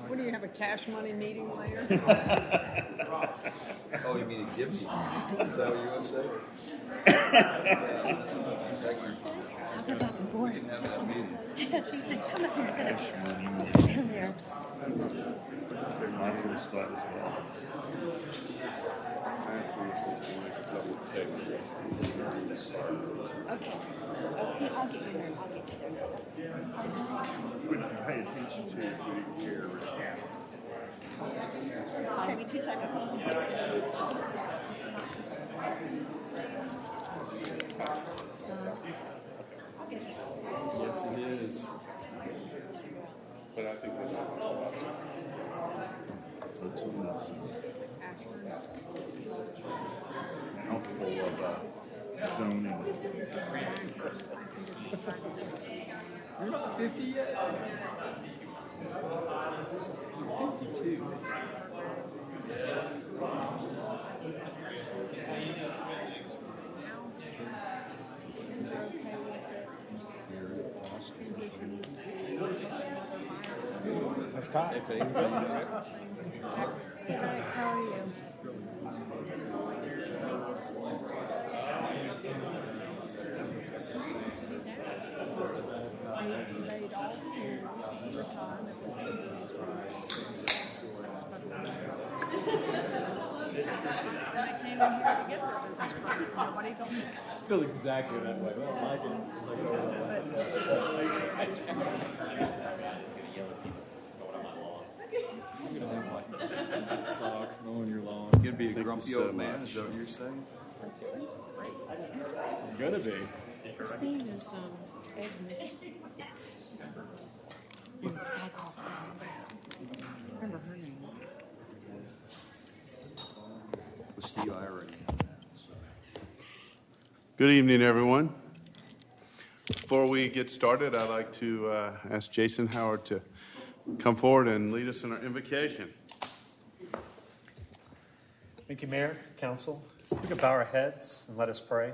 What do you have, a cash money meeting later? Oh, you mean a gift? Is that what you're going to say? I'll go back and forth. Yes, he said, come up here. I said, I can't. I'll sit down there. They're mindful slide as well. Okay. Okay, I'll get you there. I'll get you there. Pay attention to it here. Give me 2 seconds. Yes, it is. But I think that's mouthful of zoning. You're not 50 yet? 52. That's tight. How are you? Made all the years retirement. They came in here to get their business permit. Nobody told me. I feel exactly that way. I don't like it. You're going to have like socks mowing your lawn. You're going to be a grumpy old man, is that what you're saying? I'm going to be. His name is Edmund. And Skycall. Remember her name. With Steve Iron. Good evening, everyone. Before we get started, I'd like to ask Jason Howard to come forward and lead us in our invocation. Thank you, Mayor, Council. We can bow our heads and let us pray.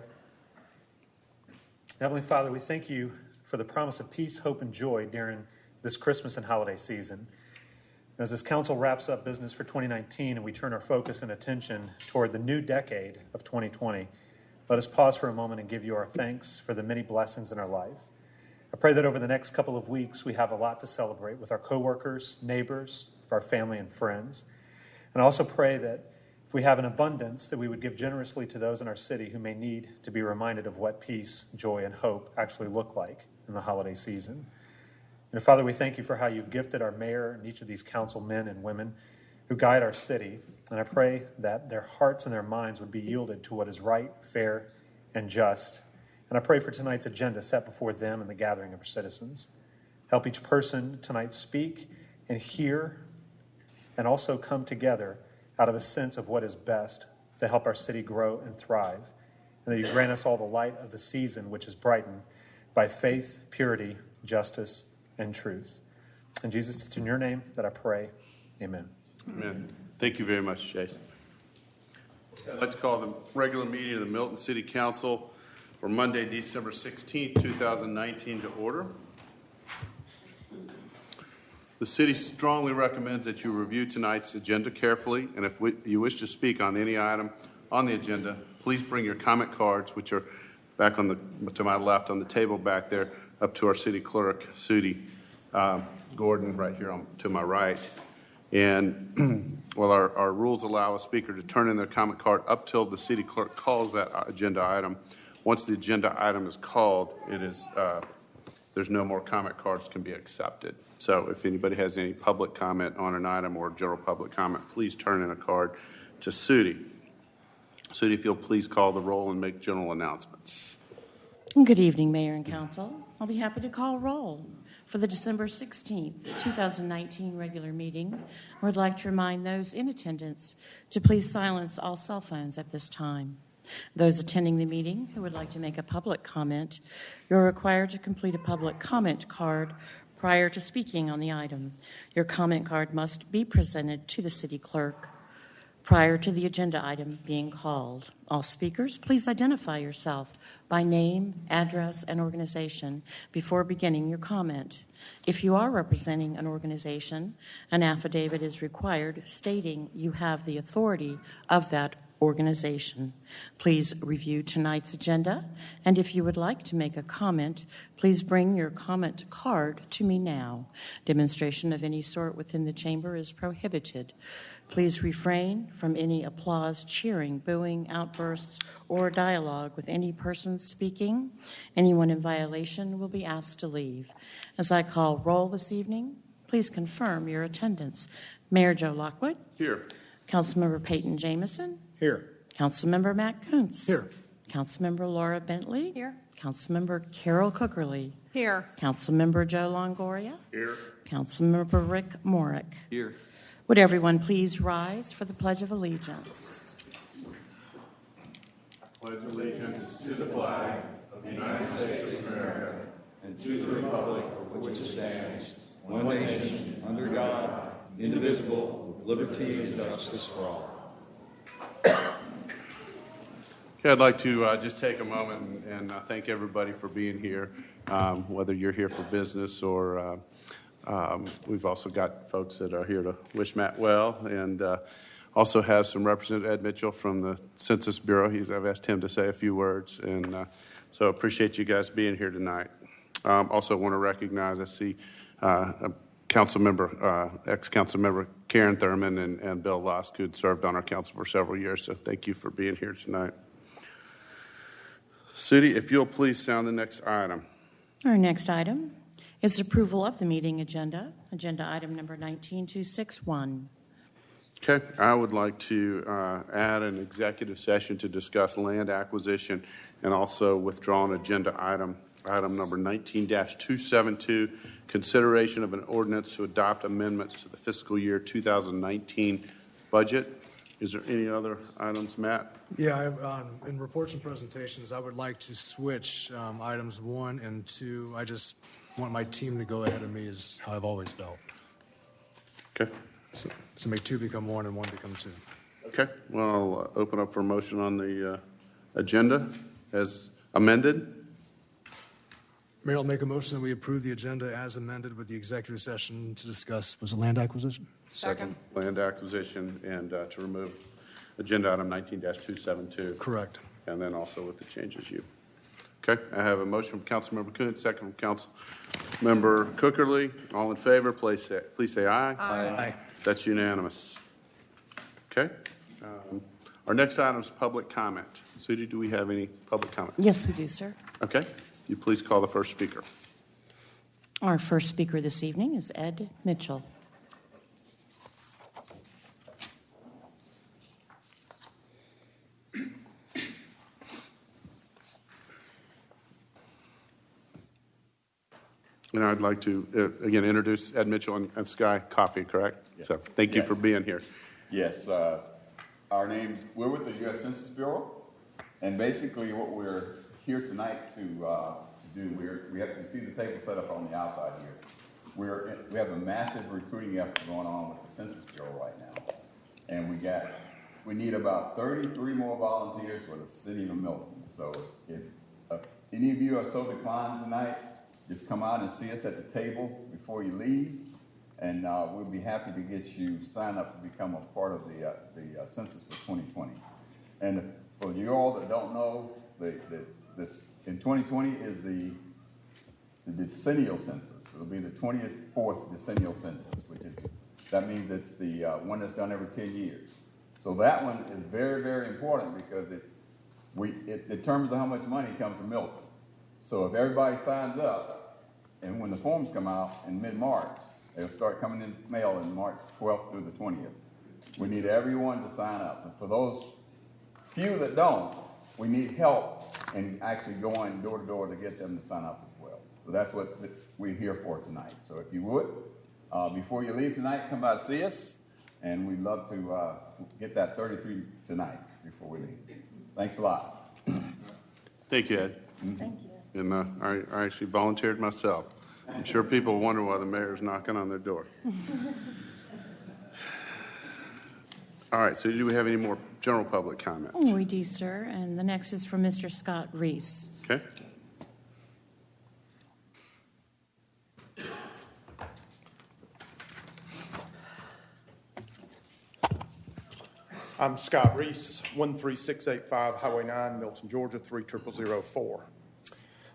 Heavenly Father, we thank you for the promise of peace, hope, and joy during this Christmas and holiday season. As this council wraps up business for 2019 and we turn our focus and attention toward the new decade of 2020, let us pause for a moment and give you our thanks for the many blessings in our life. I pray that over the next couple of weeks we have a lot to celebrate with our coworkers, neighbors, our family, and friends. And I also pray that if we have an abundance, that we would give generously to those in our city who may need to be reminded of what peace, joy, and hope actually look like in the holiday season. And Father, we thank you for how you've gifted our mayor and each of these council men and women who guide our city. And I pray that their hearts and their minds would be yielded to what is right, fair, and just. And I pray for tonight's agenda set before them and the gathering of our citizens. Help each person tonight speak and hear and also come together out of a sense of what is best to help our city grow and thrive. And that you grant us all the light of the season, which is brightened by faith, purity, justice, and truth. And Jesus, it's in your name that I pray. Amen. Amen. Thank you very much, Jason. I'd like to call the regular meeting of the Milton City Council for Monday, December 16th, 2019 to order. The city strongly recommends that you review tonight's agenda carefully, and if you wish to speak on any item on the agenda, please bring your comment cards, which are back on to my left on the table back there, up to our city clerk, Sudie Gordon, right here to my right. And well, our rules allow a speaker to turn in their comment card up till the city clerk calls that agenda item. Once the agenda item is called, there's no more comment cards can be accepted. So if anybody has any public comment on an item or general public comment, please turn in a card to Sudie. Sudie, if you'll please call the roll and make general announcements. Good evening, Mayor and Council. I'll be happy to call roll for the December 16th, 2019 regular meeting. I would like to remind those in attendance to please silence all cell phones at this time. Those attending the meeting who would like to make a public comment, you're required to complete a public comment card prior to speaking on the item. Your comment card must be presented to the city clerk. prior to the agenda item being called. All speakers, please identify yourself by name, address, and organization before beginning your comment. If you are representing an organization, an affidavit is required stating you have the authority of that organization. Please review tonight's agenda, and if you would like to make a comment, please bring your comment card to me now. Demonstration of any sort within the chamber is prohibited. Please refrain from any applause, cheering, booing, outbursts, or dialogue with any person speaking. Anyone in violation will be asked to leave. As I call roll this evening, please confirm your attendance. Mayor Joe Lockwood. Here. Councilmember Peyton Jamison. Here. Councilmember Matt Kuntz. Here. Councilmember Laura Bentley. Here. Councilmember Carol Cookerly. Here. Councilmember Joe Longoria. Here. Councilmember Rick Morick. Here. Would everyone please rise for the Pledge of Allegiance? Pledge allegiance to the flag of the United States of America and to the republic for which it stands, One nation, under God, indivisible, with liberty and justice for all. Okay, I'd like to just take a moment and thank everybody for being here, whether you're here for business or we've also got folks that are here to wish Matt well, and also have some Representative Ed Mitchell from the Census Bureau. I've asked him to say a few words, and so appreciate you guys being here tonight. Also want to recognize, I see ex-council member Karen Thurman and Bill Lusk, who had served on our council for several years, so thank you for being here tonight. City, if you'll please sound the next item. Our next item is approval of the meeting agenda, agenda item number 19261. Okay, I would like to add an executive session to discuss land acquisition and also withdraw an agenda item number 19-272, consideration of an ordinance to adopt amendments to the fiscal year 2019 budget. Is there any other items, Matt? Yeah, in reports and presentations, I would like to switch items 1 and 2. I just want my team to go ahead of me, is how I've always felt. Okay. So make 2 become 1 and 1 become 2. Okay, well, I'll open up for a motion on the agenda as amended. Mayor, I'll make a motion that we approve the agenda as amended with the executive session to discuss, was it land acquisition? Second. Land acquisition and to remove agenda item 19-272. Correct. And then also with the changes Okay, I have a motion from Councilmember Kuhn, second from Councilmember Cookerly. All in favor, please say aye. Aye. That's unanimous. Okay. Our next item is public comment. Sudie, do we have any public comment? Yes, we do, sir. Okay. You please call the first speaker. Our first speaker this evening is Ed Mitchell. And I'd like to, again, introduce Ed Mitchell and Sky Coffee, correct? Yes. So thank you for being here. Yes, we're with the U.S. Census Bureau, and basically what we're here tonight to do, we see the table set up on the outside here. We have a massive recruiting effort going on with the Census Bureau right now, and we need about 33 more volunteers for the city of Milton. So if any of you are so declined tonight, just come out and see us at the table before you leave, and we'll be happy to get you signed up to become a part of the census for 2020. And for you all that don't know, this in 2020 is the decennial census. It'll be the 24th decennial census, that means it's the one that's done every 10 years. So that one is very, very important because it determines how much money comes to Milton. So if everybody signs up, and when the forms come out in mid-March, they'll start coming in mail in March 12th through the 20th. We need everyone to sign up. And for those few that don't, we need help in actually going door to door to get them to sign up as well. So that's what we're here for tonight. So if you would, before you leave tonight, come by and see us, and we'd love to get that 33 tonight before we leave. Thanks a lot. Thank you, Ed. Thank you. And I actually volunteered myself. I'm sure people wonder why the mayor's knocking on their door. All right, so do we have any more general public comment? Oh, we do, sir. And the next is from Mr. Scott Reese. Okay. I'm Scott Reese, 13685 Highway 9, Milton, Georgia, 30004.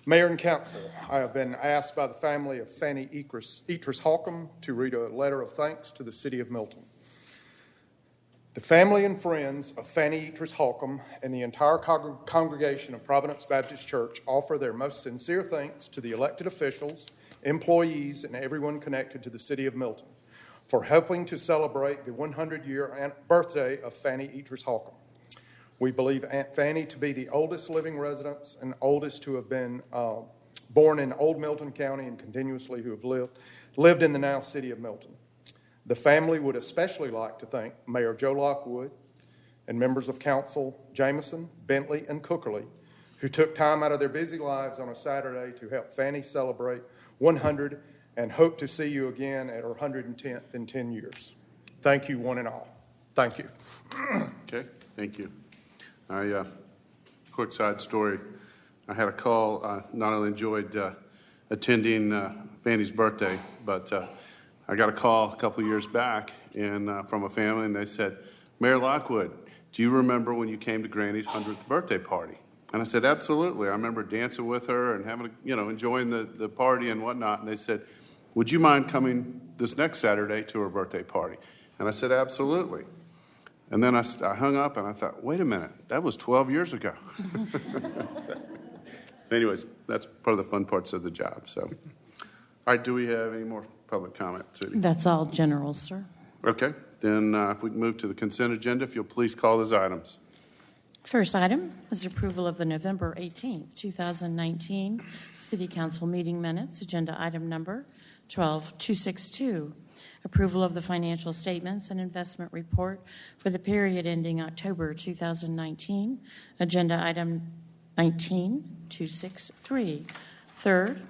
Mayor and Council, I have been asked by the family of Fanny Etris Holcomb to read a letter of thanks to the City of Milton. The family and friends of Fanny Etris Holcomb and the entire congregation of Providence Baptist Church offer their most sincere thanks to the elected officials, employees, and everyone connected to the City of Milton for helping to celebrate the 100-year birthday of Fanny Etris Holcomb. We believe Aunt Fanny to be the oldest living residents and oldest to have been born in Old Milton County and continuously who have lived in the now City of Milton. The family would especially like to thank Mayor Joe Lockwood and members of Council Jameson, Bentley, and Cookerly, who took time out of their busy lives on a Saturday to help Fanny celebrate 100 and hope to see you again at her 110th in 10 years. Thank you, one and all. Thank you. Okay, thank you. Quick side story. I had a call. Not only enjoyed attending Fanny's birthday, but I got a call a couple of years back from a family, and they said, Mayor Lockwood, do you remember when you came to Granny's 100th birthday party? And I said, absolutely. I remember dancing with her and having, enjoying the party and whatnot. And they said, would you mind coming this next Saturday to her birthday party? And I said, absolutely. And then I hung up and I thought, wait a minute, that was 12 years ago. So, anyways, that's part of the fun parts of the job. So, all right, do we have any more public comment, Judy? That's all general, sir. Okay, then if we can move to the consent agenda, if you'll please call those items. First item is approval of the November 18th, 2019 City Council meeting minutes, agenda item number 12262. Approval of the financial statements and investment report for the period ending October 2019, agenda item 19263. Third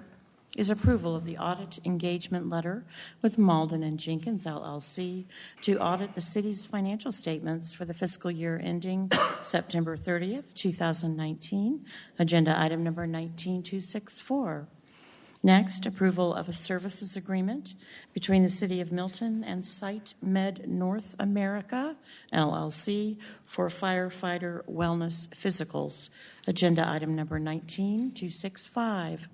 is approval of the audit engagement letter with Malden and Jenkins, LLC, to audit the city's financial statements for the fiscal year ending September 30th, 2019, agenda item number 19264. Next, approval of a services agreement between the City of Milton and Site Med North America, LLC, for firefighter wellness physicals, agenda item number 19265.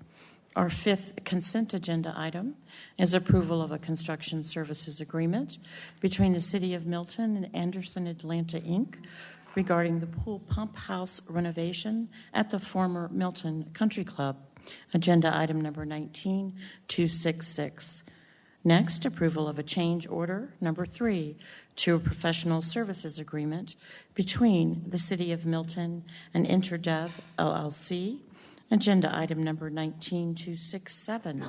Our fifth consent agenda item is approval of a construction services agreement between the City of Milton and Anderson Atlanta, Inc. regarding the pool pump house renovation at the former Milton Country Club, agenda item number 19266. Next, approval of a change order number 3 to a professional services agreement between the City of Milton and Interdev, LLC, agenda item number 19267.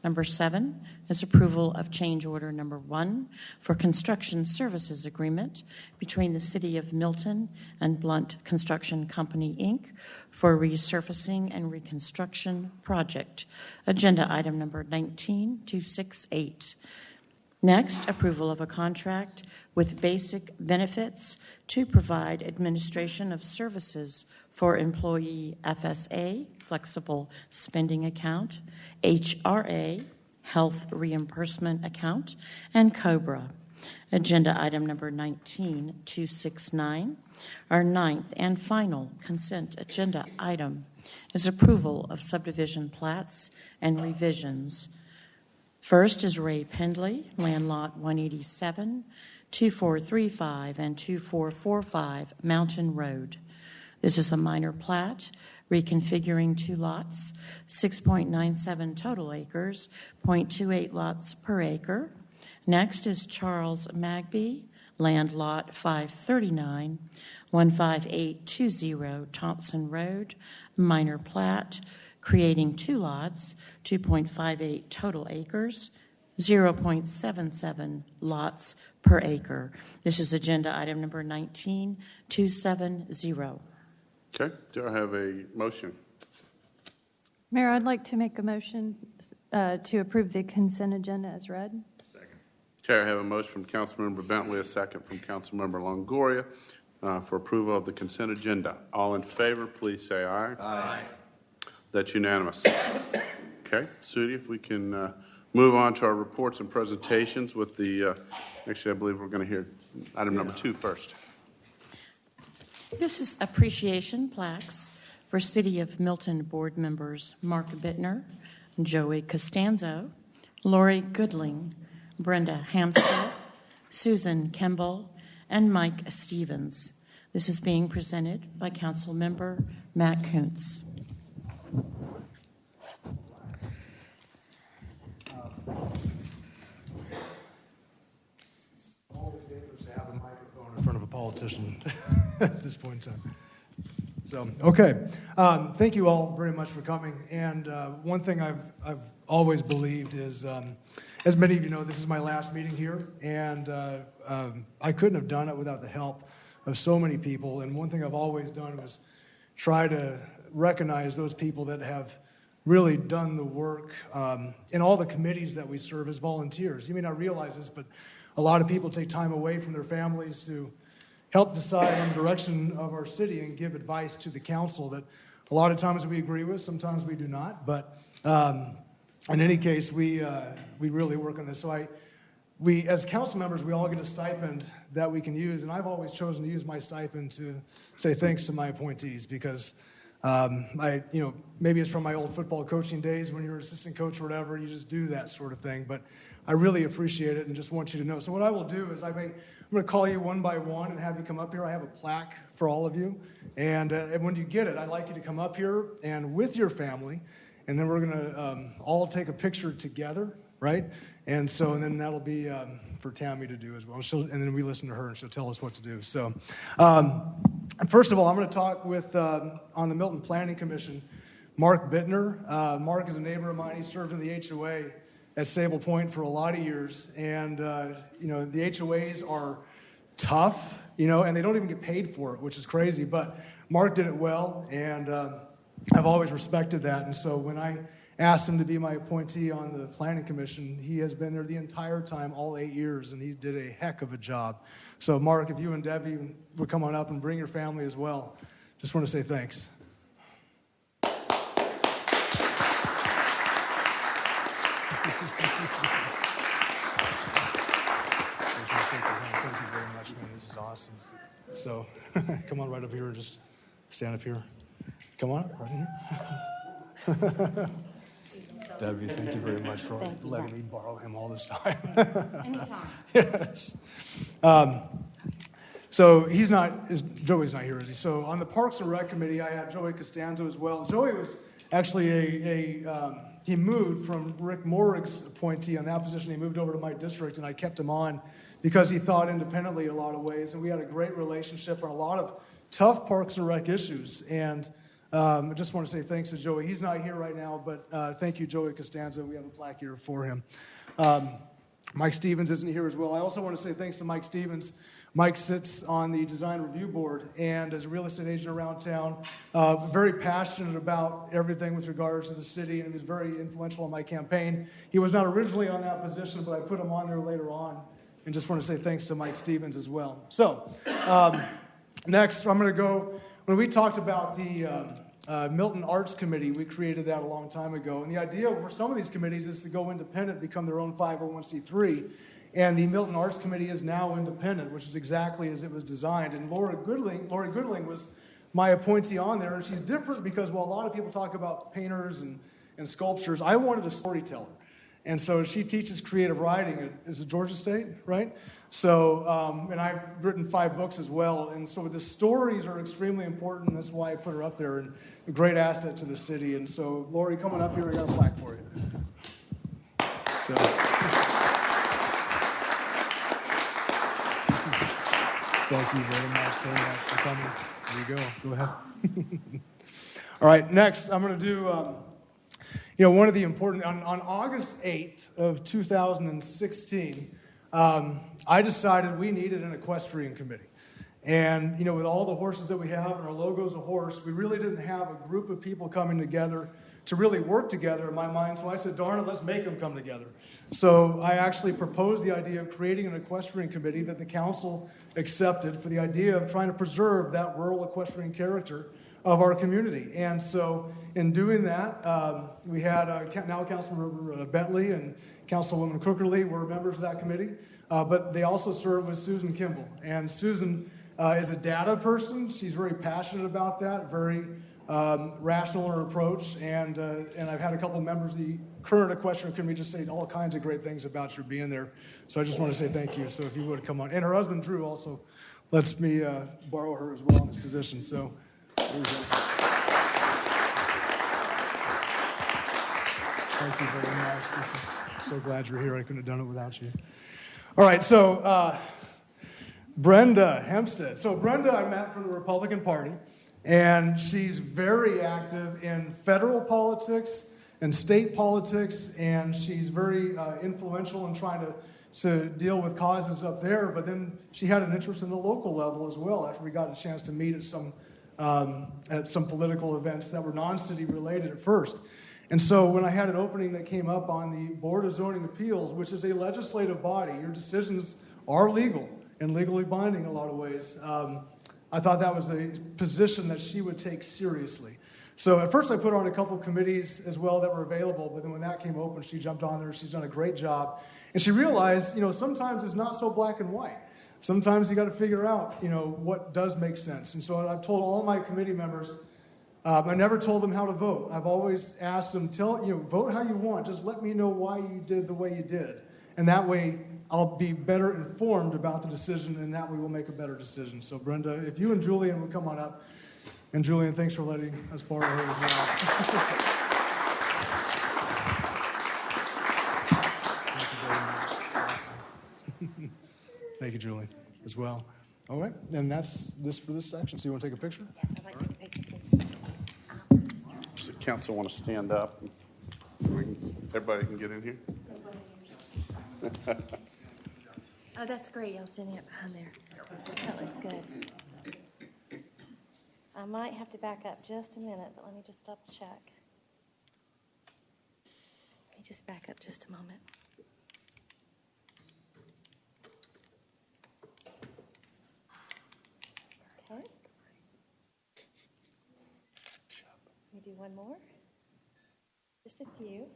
Number 7 is approval of change order number 1 for construction services agreement between the City of Milton and Blunt Construction Company, Inc. for resurfacing and reconstruction project, agenda item number 19268. Next, approval of a contract with Basic Benefits to provide administration of services for employee FSA, flexible spending account, HRA, health reimbursement account, and COBRA. Agenda item number 19269. Our ninth and final consent agenda item is approval of subdivision plats and revisions. First is Ray Pendley, land lot 187, 2435 and 2445 Mountain Road. This is a minor plat reconfiguring 2 lots, 6.97 total acres, 0.28 lots per acre. Next is Charles Magby, land lot 539, 15820 Thompson Road, minor plat, creating 2 lots, 2.58 total acres, 0.77 lots per acre. This is agenda item number 19270. Okay, do I have a motion? Mayor, I'd like to make a motion to approve the consent agenda as read. Okay, I have a motion from Councilmember Bentley, a second from Councilmember Longoria for approval of the consent agenda. All in favor, please say aye. Aye. That's unanimous. Okay, Sudi, if we can move on to our reports and presentations with the, actually, I believe we're going to hear item number 2 first. This is appreciation plaques for City of Milton board members Mark Bittner, Joey Costanzo, Lori Goodling, Brenda Hampstead, Susan Kemble, and Mike Stevens. This is being presented by Council Member Matt Kuntz. Always dangerous to have a microphone in front of a politician at this point in time. So, okay. Thank you all very much for coming. And one thing I've always believed is, as many of you know, this is my last meeting here, and I couldn't have done it without the help of so many people. And one thing I've always done was try to recognize those people that have really done the work in all the committees that we serve as volunteers. You may not realize this, but a lot of people take time away from their families to help decide on the direction of our city and give advice to the council that a lot of times we agree with, sometimes we do not. But in any case, we really work on this. So we, as council members, we all get a stipend that we can use, and I've always chosen to use my stipend to say thanks to my appointees because maybe it's from my old football coaching days when you're an assistant coach or whatever, you just do that sort of thing. But I really appreciate it and just want you to know. So what I will do is I'm going to call you one by one and have you come up here. I have a plaque for all of you. And when you get it, I'd like you to come up here and with your family, and then we're going to all take a picture together, right? And then that'll be for Tammy to do as well. And then we listen to her, and she'll tell us what to do. So first of all, I'm going to talk with, on the Milton Planning Commission, Mark Bittner. Mark is a neighbor of mine. He served in the HOA at Sable Point for a lot of years. And, the HOAs are tough, and they don't even get paid for it, which is crazy. But Mark did it well, and I've always respected that. And so when I asked him to be my appointee on the Planning Commission, he has been there the entire time, all 8 years, and he did a heck of a job. So, Mark, if you and Debbie would come on up and bring your family as well, just want to say thanks. Thank you very much, man. This is awesome. So, come on right up here and just stand up here. Come on up right here. Debbie, thank you very much for letting me borrow him all this time. Anytime. Yes. So Joey's not here, is he? So on the Parks and Rec Committee, I had Joey Costanzo as well. Joey was actually he moved from Rick Morrig's appointee on that position. He moved over to my district, and I kept him on because he thought independently in a lot of ways, and we had a great relationship on a lot of tough Parks and Rec issues. And I just want to say thanks to Joey. He's not here right now, but thank you, Joey Costanzo. We have a plaque here for him. Mike Stevens isn't here as well. I also want to say thanks to Mike Stevens. Mike sits on the design review board and is a real estate agent around town, very passionate about everything with regards to the city, and he was very influential in my campaign. He was not originally on that position, but I put him on there later on, and just want to say thanks to Mike Stevens as well. So next, I'm going to go, when we talked about the Milton Arts Committee, we created that a long time ago, and the idea for some of these committees is to go independent, become their own 501c3. And the Milton Arts Committee is now independent, which is exactly as it was designed. And Lori Goodling was my appointee on there. And she's different because while a lot of people talk about painters and sculptures, I wanted a storyteller. And so she teaches creative writing at Georgia State, right? So, and I've written 5 books as well. And so the stories are extremely important. That's why I put her up there, and a great asset to the city. And so, Lori, coming up here, I got a plaque for you. So. Thank you very much so much for coming. There you go. Go ahead. All right, next I'm going to do, one of the important, on August 8th of 2016, I decided we needed an equestrian committee. And, with all the horses that we have and our logo's a horse, we really didn't have a group of people coming together to really work together in my mind. So I said, darn it, let's make them come together. So I actually proposed the idea of creating an equestrian committee that the council accepted for the idea of trying to preserve that rural equestrian character of our community. And so in doing that, we had now Councilmember Bentley and Councilwoman Cookerly were members of that committee, but they also serve with Susan Kimball. And Susan is a data person. She's very passionate about that, very rational in her approach. And I've had a couple of members of the current equestrian committee just say all kinds of great things about your being there. So I just want to say thank you. So if you would come on. And her husband, Drew, also lets me borrow her as well in this position. So thank you very much. This is so glad you're here. I couldn't have done it without you. All right, so Brenda Hempstead. So Brenda I met from the Republican Party, and she's very active in federal politics and state politics, and she's very influential in trying to deal with causes up there. But then she had an interest in the local level as well after we got a chance to meet at some political events that were non-city related at first. And so when I had an opening that came up on the Board of Zoning Appeals, which is a legislative body, your decisions are legal and legally binding in a lot of ways, I thought that was a position that she would take seriously. So at first I put her on a couple committees as well that were available, but then when that came open, she jumped on there. She's done a great job. And she realized, sometimes it's not so black and white. Sometimes you got to figure out, what does make sense. And so I've told all my committee members, I never told them how to vote. I've always asked them, vote how you want. Just let me know why you did the way you did. And that way I'll be better informed about the decision, and that way we'll make a better decision. So Brenda, if you and Julian would come on up. And Julian, thanks for letting us borrow her as well. Thank you very much. Awesome. Thank you, Julian, as well. All right, and that's this for this section. So you want to take a picture? Yes, I'd like to take a picture, please. Does the council want to stand up? Everybody can get in here? Oh, that's great. Y'all standing up behind there. That looks good. I might have to back up just a minute, but let me just double check. Let me just back up just a moment. Okay. Let me do one more. Just a few.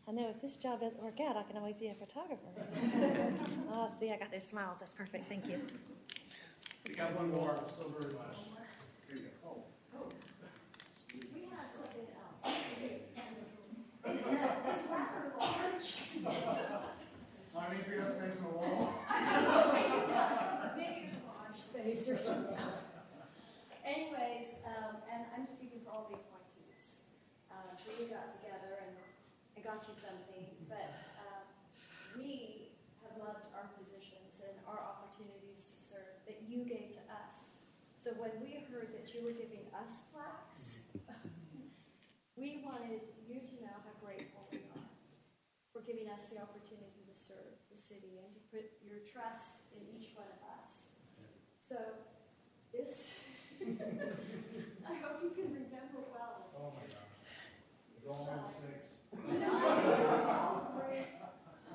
I know if this job doesn't work out, I can always be a photographer. Oh, see, I got those smiles. That's perfect. Thank you. We got one more, so very much. We have something else. It's rather large. I mean, bigger space on the wall. Maybe a large space or something. Anyways, and I'm speaking for all the appointees. So we got together and I got you something, but we have loved our positions and our opportunities to serve that you gave to us. So when we heard that you were giving us plaques, we wanted you to know how grateful we are for giving us the opportunity to serve the city and to put your trust in each one of us. So this, I hope you can remember well. Oh my gosh. With all my mistakes. All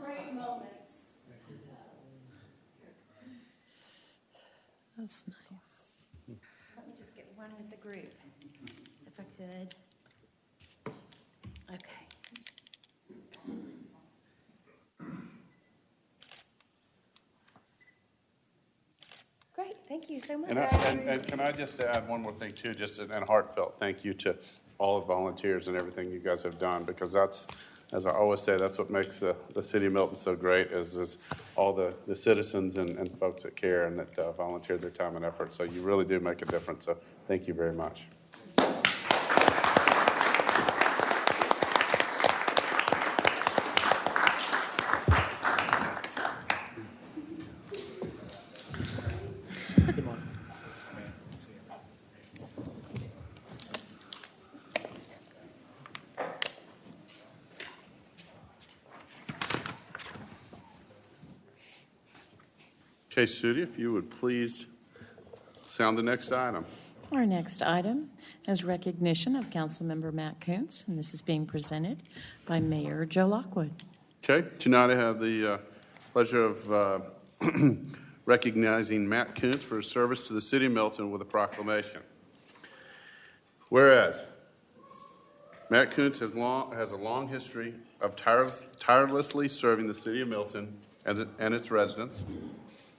great moments. That's nice. Let me just get one with the group, if I could. Okay. Great, thank you so much. And can I just add one more thing too, just a heartfelt thank you to all the volunteers and everything you guys have done, because that's, as I always say, that's what makes the city of Milton so great is all the citizens and folks that care and that volunteer their time and effort. So you really do make a difference. So thank you very much. Okay, Sudi, if you would please sound the next item. Our next item is recognition of Councilmember Matt Kuntz, and this is being presented by Mayor Joe Lockwood. Okay, tonight I have the pleasure of recognizing Matt Kuntz for his service to the city of Milton with a proclamation. Whereas Matt Kuntz has a long history of tirelessly serving the city of Milton and its residents,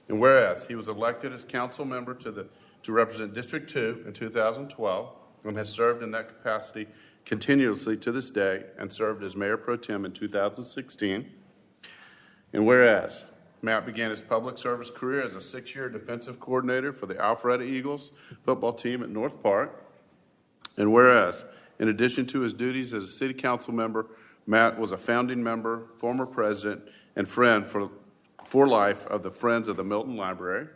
and whereas he was elected as council member to represent District 2 in 2012 and has served in that capacity continuously to this day and served as Mayor Pro Tem in 2016. And whereas Matt began his public service career as a 6-year defensive coordinator for the Alpharetta Eagles football team at North Park. And whereas, in addition to his duties as a city council member, Matt was a founding member, former president, and friend for life of the Friends of the Milton Library.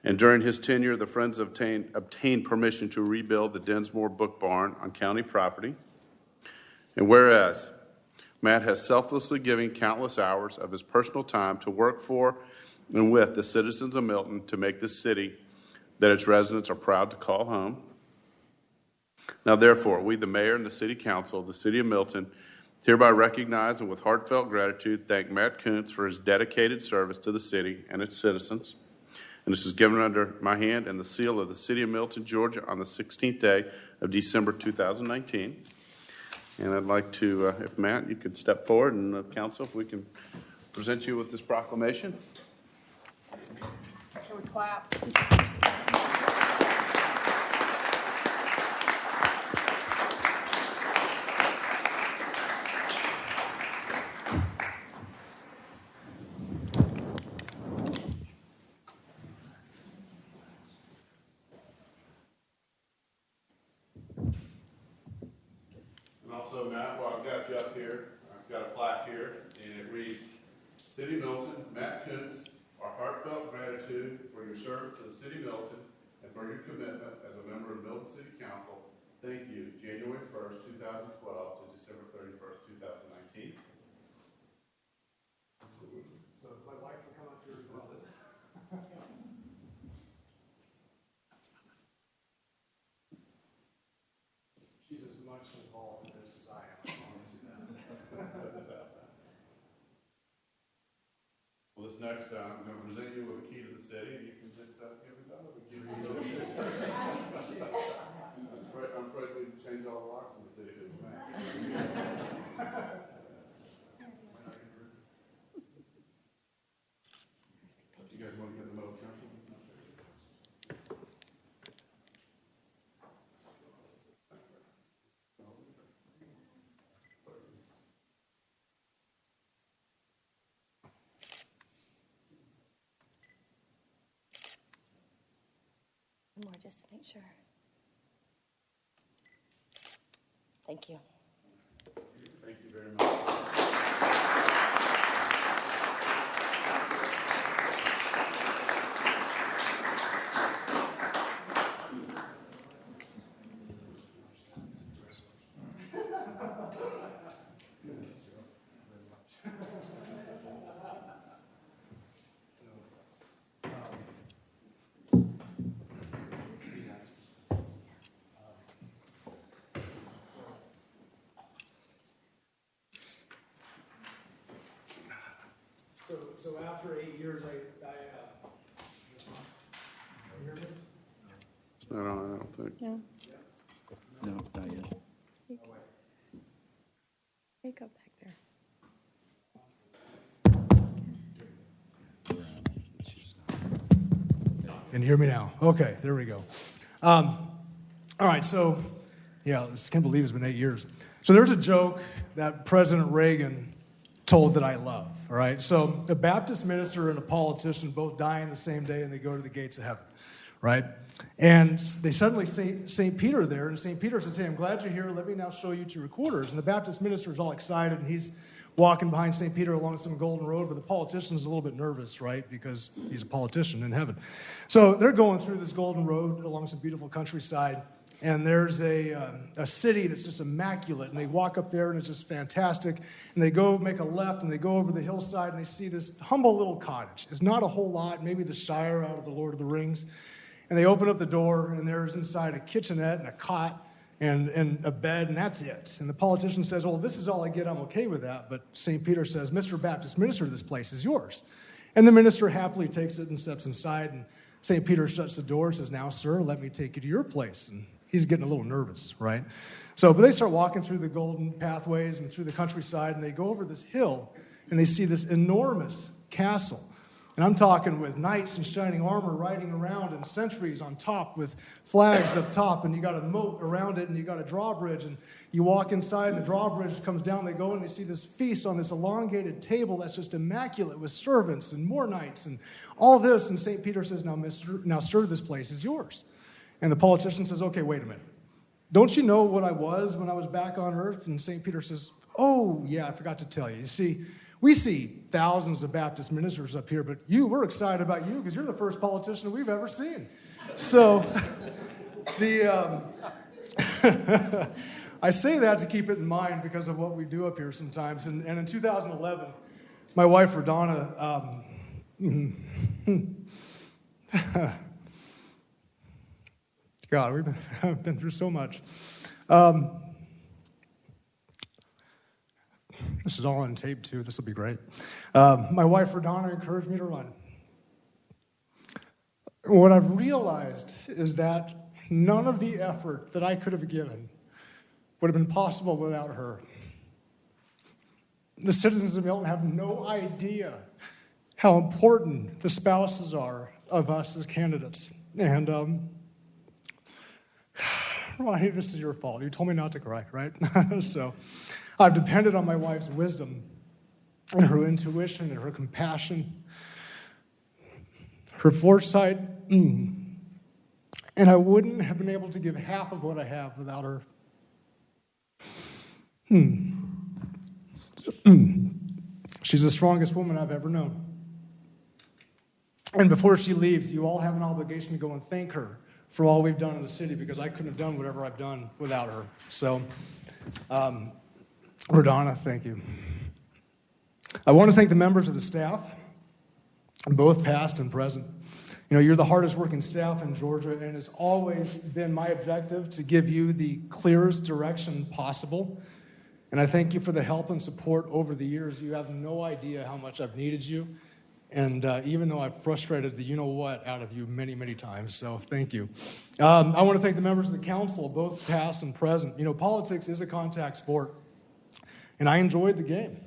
And during his tenure, the Friends obtained permission to rebuild the Densmore Book Barn on county property. And whereas Matt has selflessly given countless hours of his personal time to work for and with the citizens of Milton to make this city that its residents are proud to call home. Now, therefore, we, the mayor and the city council of the city of Milton, hereby recognize and with heartfelt gratitude thank Matt Kuntz for his dedicated service to the city and its citizens. And this is given under my hand and the seal of the city of Milton, Georgia, on the 16th day of December 2019. And I'd like to, if Matt, you could step forward, and the council, if we can present you with this proclamation. Shall we clap? Also, Matt, while I've got you up here, I've got a plaque here, and it reads, City of Milton, Matt Kuntz, our heartfelt gratitude for your service to the city of Milton and for your commitment as a member of Milton City Council. Thank you, January 1st, 2012 to December 31st, 2019. So my wife will come up here as well. She's as much involved in this as I am, I promise you that. Well, this next time, I'm going to present you with a key to the city, and you can just give it up and give me I'm afraid we changed all the locks in the city. You guys want to get the middle council? One more just to make sure. Thank you. Thank you very much. So after 8 years, you hear me? It's not on, I don't think. No. No, not yet. Hey, go back there. Can you hear me now? Okay, there we go. All right, so, yeah, I just can't believe it's been 8 years. So there's a joke that President Reagan told that I love, all right? So a Baptist minister and a politician both die on the same day, and they go to the gates of heaven, right? And they suddenly see St. Peter there, and St. Peter says, hey, I'm glad you're here. Let me now show you to your quarters. And the Baptist minister is all excited, and he's walking behind St. Peter along some golden road, but the politician's a little bit nervous, right? Because he's a politician in heaven. So they're going through this golden road along some beautiful countryside, and there's a city that's just immaculate, and they walk up there, and it's just fantastic, and they go make a left, and they go over the hillside, and they see this humble little cottage. It's not a whole lot, maybe the Shire out of the Lord of the Rings, And they open up the door, and there's inside a kitchenette and a cot and a bed, and that's it. And the politician says, well, this is all I get. I'm okay with that. But St. Peter says, Mr. Baptist minister, this place is yours. And the minister happily takes it and steps inside, and St. Peter shuts the door and says, now, sir, let me take you to your place. And he's getting a little nervous, right? So, but they start walking through the golden pathways and through the countryside, and they go over this hill, and they see this enormous castle. And I'm talking with knights in shining armor riding around and sentries on top with flags up top, and you got a moat around it, and you got a drawbridge, and you walk inside, and the drawbridge comes down, they go, and they see this feast on this elongated table that's just immaculate with servants and more knights and all this, and St. Peter says, now, sir, this place is yours. And the politician says, okay, wait a minute. Don't you know what I was when I was back on earth? And St. Peter says, oh, yeah, I forgot to tell you. You see, we see thousands of Baptist ministers up here, but we're excited about you because you're the first politician we've ever seen. So I say that to keep it in mind because of what we do up here sometimes. And in 2011, my wife, Rodonna, God, we've been through so much. This is all on tape, too. This will be great. My wife, Rodonna, encouraged me to run. What I've realized is that none of the effort that I could have given would have been possible without her. The citizens of Milton have no idea how important the spouses are of us as candidates. And, Ronnie, this is your fault. You told me not to cry, right? So I've depended on my wife's wisdom and her intuition and her compassion, her foresight, and I wouldn't have been able to give half of what I have without her. She's the strongest woman I've ever known. And before she leaves, you all have an obligation to go and thank her for all we've done in the city, because I couldn't have done whatever I've done without her. So, Rodonna, thank you. I want to thank the members of the staff, both past and present. You know, you're the hardest working staff in Georgia, and it's always been my objective to give you the clearest direction possible. And I thank you for the help and support over the years. You have no idea how much I've needed you. And even though I've frustrated the you-know-what out of you many, many times, so thank you. I want to thank the members of the council, both past and present. You know, politics is a contact sport, and I enjoyed the game.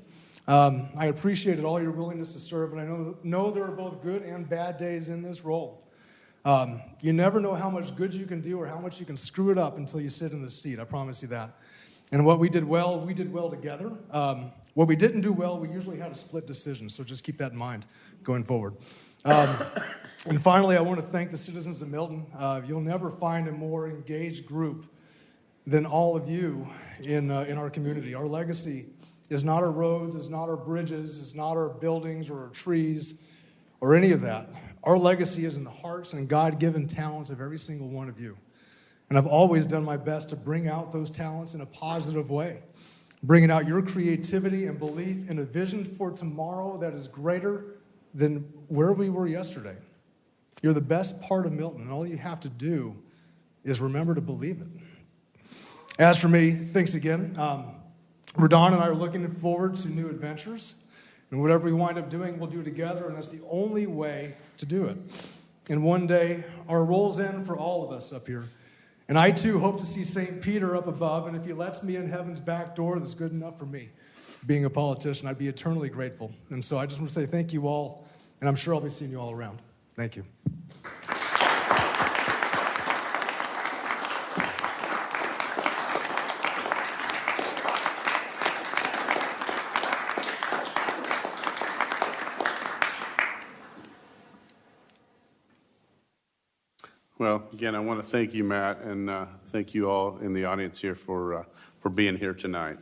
I appreciated all your willingness to serve, and I know there are both good and bad days in this role. You never know how much good you can do or how much you can screw it up until you sit in the seat, I promise you that. And what we did well together. What we didn't do well, we usually had a split decision, so just keep that in mind going forward. And finally, I want to thank the citizens of Milton. You'll never find a more engaged group than all of you in our community. Our legacy is not our roads, it's not our bridges, it's not our buildings or our trees or any of that. Our legacy is in the hearts and God-given talents of every single one of you. And I've always done my best to bring out those talents in a positive way, bringing out your creativity and belief in a vision for tomorrow that is greater than where we were yesterday. You're the best part of Milton, and all you have to do is remember to believe it. As for me, thanks again. Rodon and I are looking forward to new adventures, and whatever we wind up doing, we'll do together, and that's the only way to do it. And one day, our roles end for all of us up here. And I, too, hope to see St. Peter up above, and if he lets me in heaven's back door, that's good enough for me. Being a politician, I'd be eternally grateful. And so I just want to say thank you all, and I'm sure I'll be seeing you all around. Thank you. Well, again, I want to thank you, Matt, and thank you all in the audience here for being here tonight.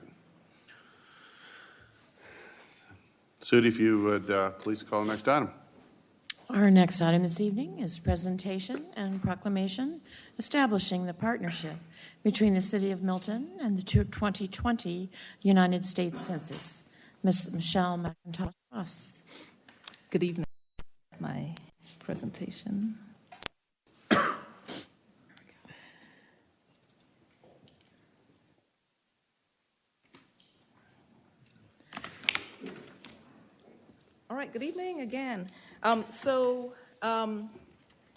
Sudi, if you would please call the next item. Our next item this evening is presentation and proclamation establishing the partnership between the City of Milton and the 2020 United States Census. Ms. Michelle McIntosh. Good evening. My presentation. All right, good evening again.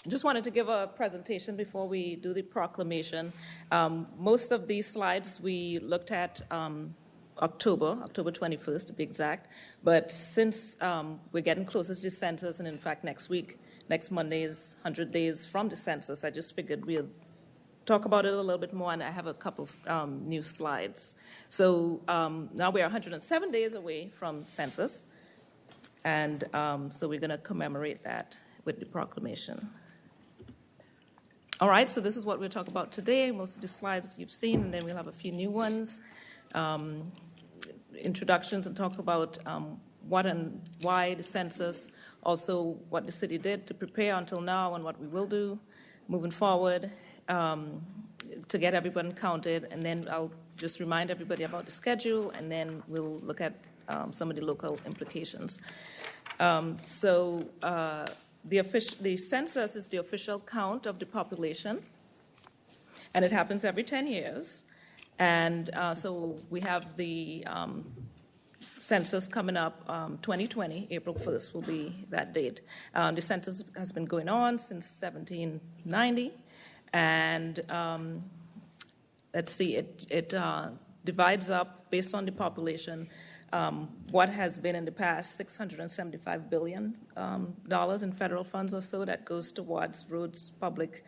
Just wanted to give a presentation before we do the proclamation. Most of these slides we looked at October 21st to be exact, but since we're getting closer to the census, and in fact next Monday is 100 days from the census, I just figured we'll talk about it a little bit more, and I have a couple of new slides. So now we are 107 days away from census, and so we're going to commemorate that with the proclamation. All right, so this is what we'll talk about today. Most of the slides you've seen, and then we'll have a few new ones. Introductions and talk about what and why the census, also what the city did to prepare until now and what we will do moving forward to get everyone counted. And then I'll just remind everybody about the schedule, and then we'll look at some of the local implications. The census is the official count of the population, and it happens every 10 years. And so we have the census coming up 2020, April 1st will be that date. The census has been going on since 1790, and let's see, it divides up based on the population. What has been in the past $675 billion in federal funds or so that goes towards roads, public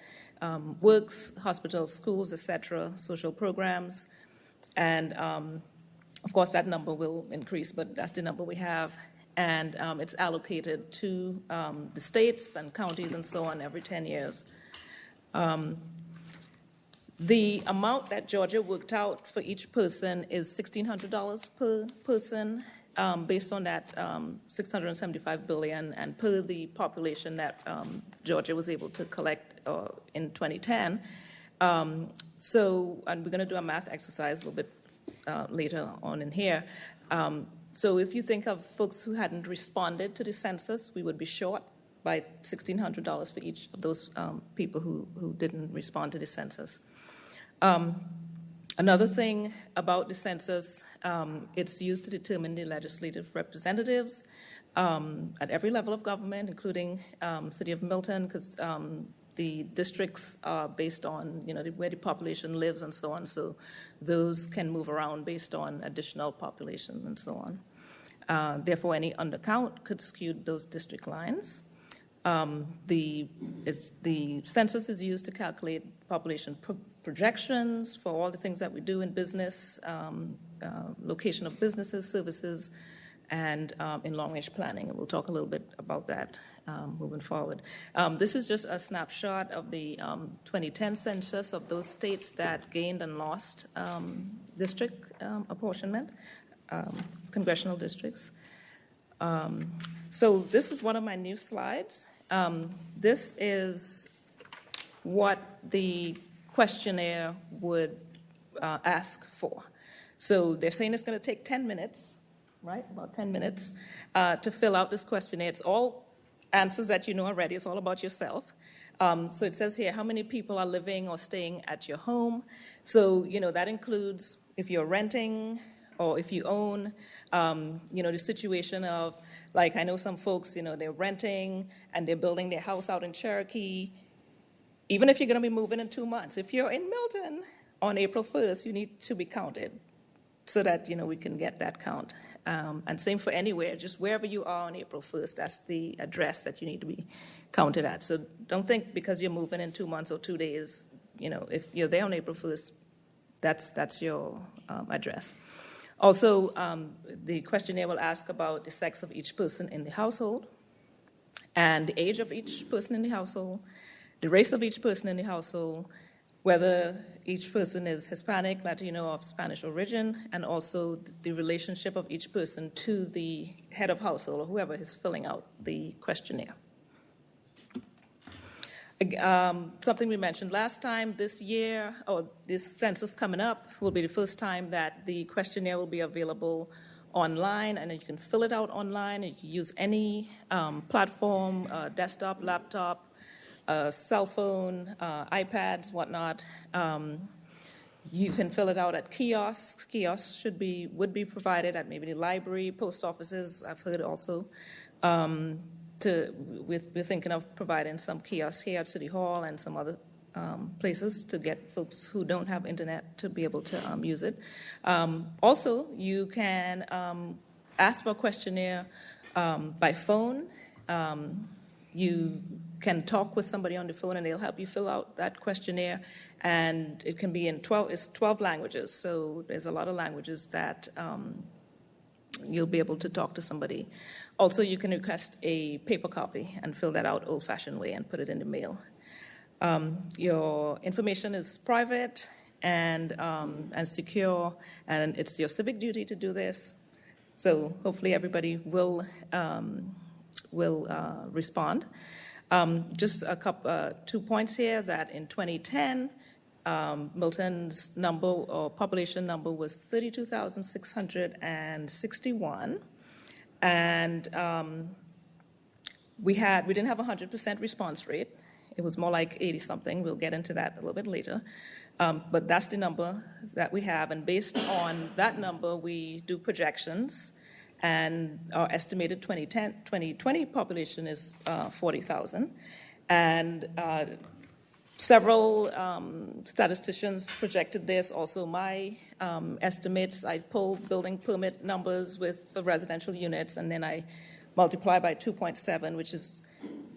works, hospitals, schools, etc., social programs. And, of course, that number will increase, but that's the number we have. And it's allocated to the states and counties and so on every 10 years. The amount that Georgia worked out for each person is $1,600 per person, based on that $675 billion, and per the population that Georgia was able to collect in 2010. And we're going to do a math exercise a little bit later on in here. So if you think of folks who hadn't responded to the census, we would be short by $1,600 for each of those people who didn't respond to the census. Another thing about the census, it's used to determine the legislative representatives at every level of government, including City of Milton, because the districts are based on where the population lives and so on. So those can move around based on additional populations and so on. Therefore, any undercount could skew those district lines. The census is used to calculate population projections for all the things that we do in business, location of businesses, services, and in long-range planning. And we'll talk a little bit about that moving forward. This is just a snapshot of the 2010 census of those states that gained and lost district apportionment, congressional districts. So this is one of my new slides. This is what the questionnaire would ask for. So they're saying it's going to take 10 minutes, right? About 10 minutes to fill out this questionnaire. It's all answers that you know already. It's all about yourself. So it says here how many people are living or staying at your home. So, that includes if you're renting or if you own, the situation of, like, I know some folks, they're renting and they're building their house out in Cherokee. Even if you're going to be moving in 2 months, if you're in Milton on April 1st, you need to be counted so that, we can get that count. And same for anywhere, just wherever you are on April 1st, that's the address that you need to be counted at. So don't think because you're moving in 2 months or 2 days, if you're there on April 1st, that's your address. Also, the questionnaire will ask about the sex of each person in the household and the age of each person in the household, the race of each person in the household, whether each person is Hispanic, Latino, or of Spanish origin, and also the relationship of each person to the head of household or whoever is filling out the questionnaire. Something we mentioned last time, this year, or this census coming up, will be the first time that the questionnaire will be available online, and you can fill it out online, and you can use any platform, desktop, laptop, cell phone, iPads, whatnot. You can fill it out at kiosks. Kiosks would be provided at maybe the library, post offices, I've heard also. We're thinking of providing some kiosks here at City Hall and some other places to get folks who don't have internet to be able to use it. Also, you can ask for a questionnaire by phone. You can talk with somebody on the phone and they'll help you fill out that questionnaire. And it can be in 12 languages. So there's a lot of languages that you'll be able to talk to somebody. Also, you can request a paper copy and fill that out old-fashioned way and put it in the mail. Your information is private and secure, and it's your civic duty to do this. So hopefully everybody will respond. Just a couple, 2 points here that in 2010, Milton's number or population number was 32,661, and we didn't have a 100% response rate. It was more like 80 something. We'll get into that a little bit later. But that's the number that we have, and based on that number, we do projections, and our estimated 2020 population is 40,000. And several statisticians projected this. Also, my estimates, I pulled building permit numbers with the residential units, and then I multiply by 2.7, which is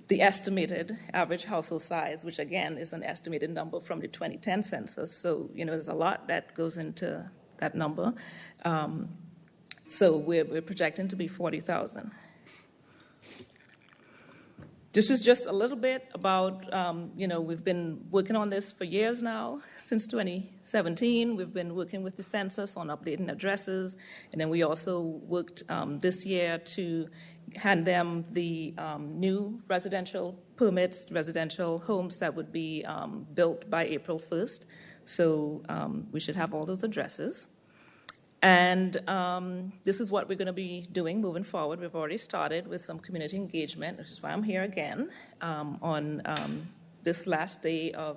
the estimated average household size, which again is an estimated number from the 2010 census. So, there's a lot that goes into that number. So we're projecting to be 40,000. This is just a little bit about, we've been working on this for years now. Since 2017, we've been working with the census on updating addresses. And then we also worked this year to hand them the new residential permits, residential homes that would be built by April 1st. So we should have all those addresses. And this is what we're going to be doing moving forward. We've already started with some community engagement, which is why I'm here again on this last day of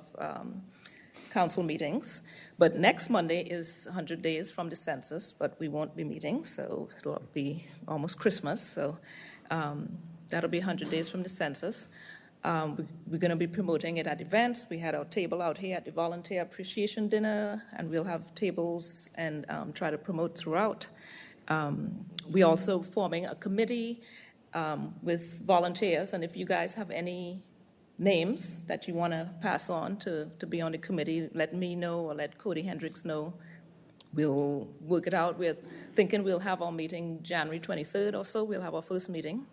council meetings. But next Monday is 100 days from the census, but we won't be meeting, so it'll be almost Christmas. So that'll be 100 days from the census. We're going to be promoting it at events. We had our table out here at the Volunteer Appreciation Dinner, and we'll have tables and try to promote throughout. We're also forming a committee with volunteers, and if you guys have any names that you want to pass on to be on the committee, let me know or let Cody Hendricks know. We'll work it out. We're thinking we'll have our meeting January 23rd or so. We'll have our first meeting.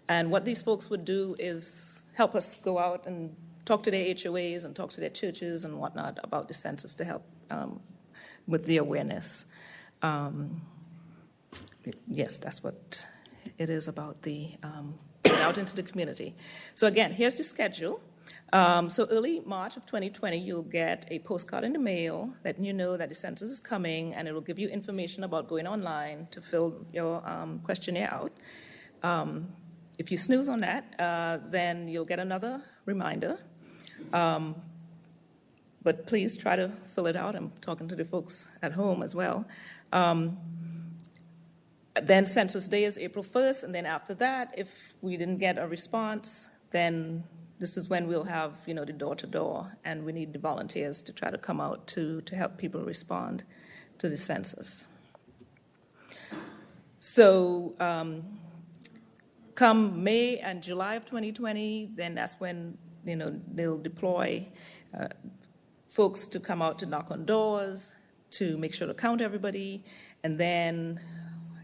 And what these folks would do is help us go out and talk to their HOAs and talk to their churches and whatnot about the census to help with the awareness. Yes, that's what it is about the get out into the community. So again, here's the schedule. So early March of 2020, you'll get a postcard in the mail letting you know that the census is coming, and it will give you information about going online to fill your questionnaire out. If you snooze on that, then you'll get another reminder. But please try to fill it out. I'm talking to the folks at home as well. Then Census Day is April 1st, and then after that, if we didn't get a response, then this is when we'll have, the door-to-door, and we need the volunteers to try to come out to help people respond to the census. So come May and July of 2020, then that's when, they'll deploy folks to come out to knock on doors, to make sure to count everybody, and then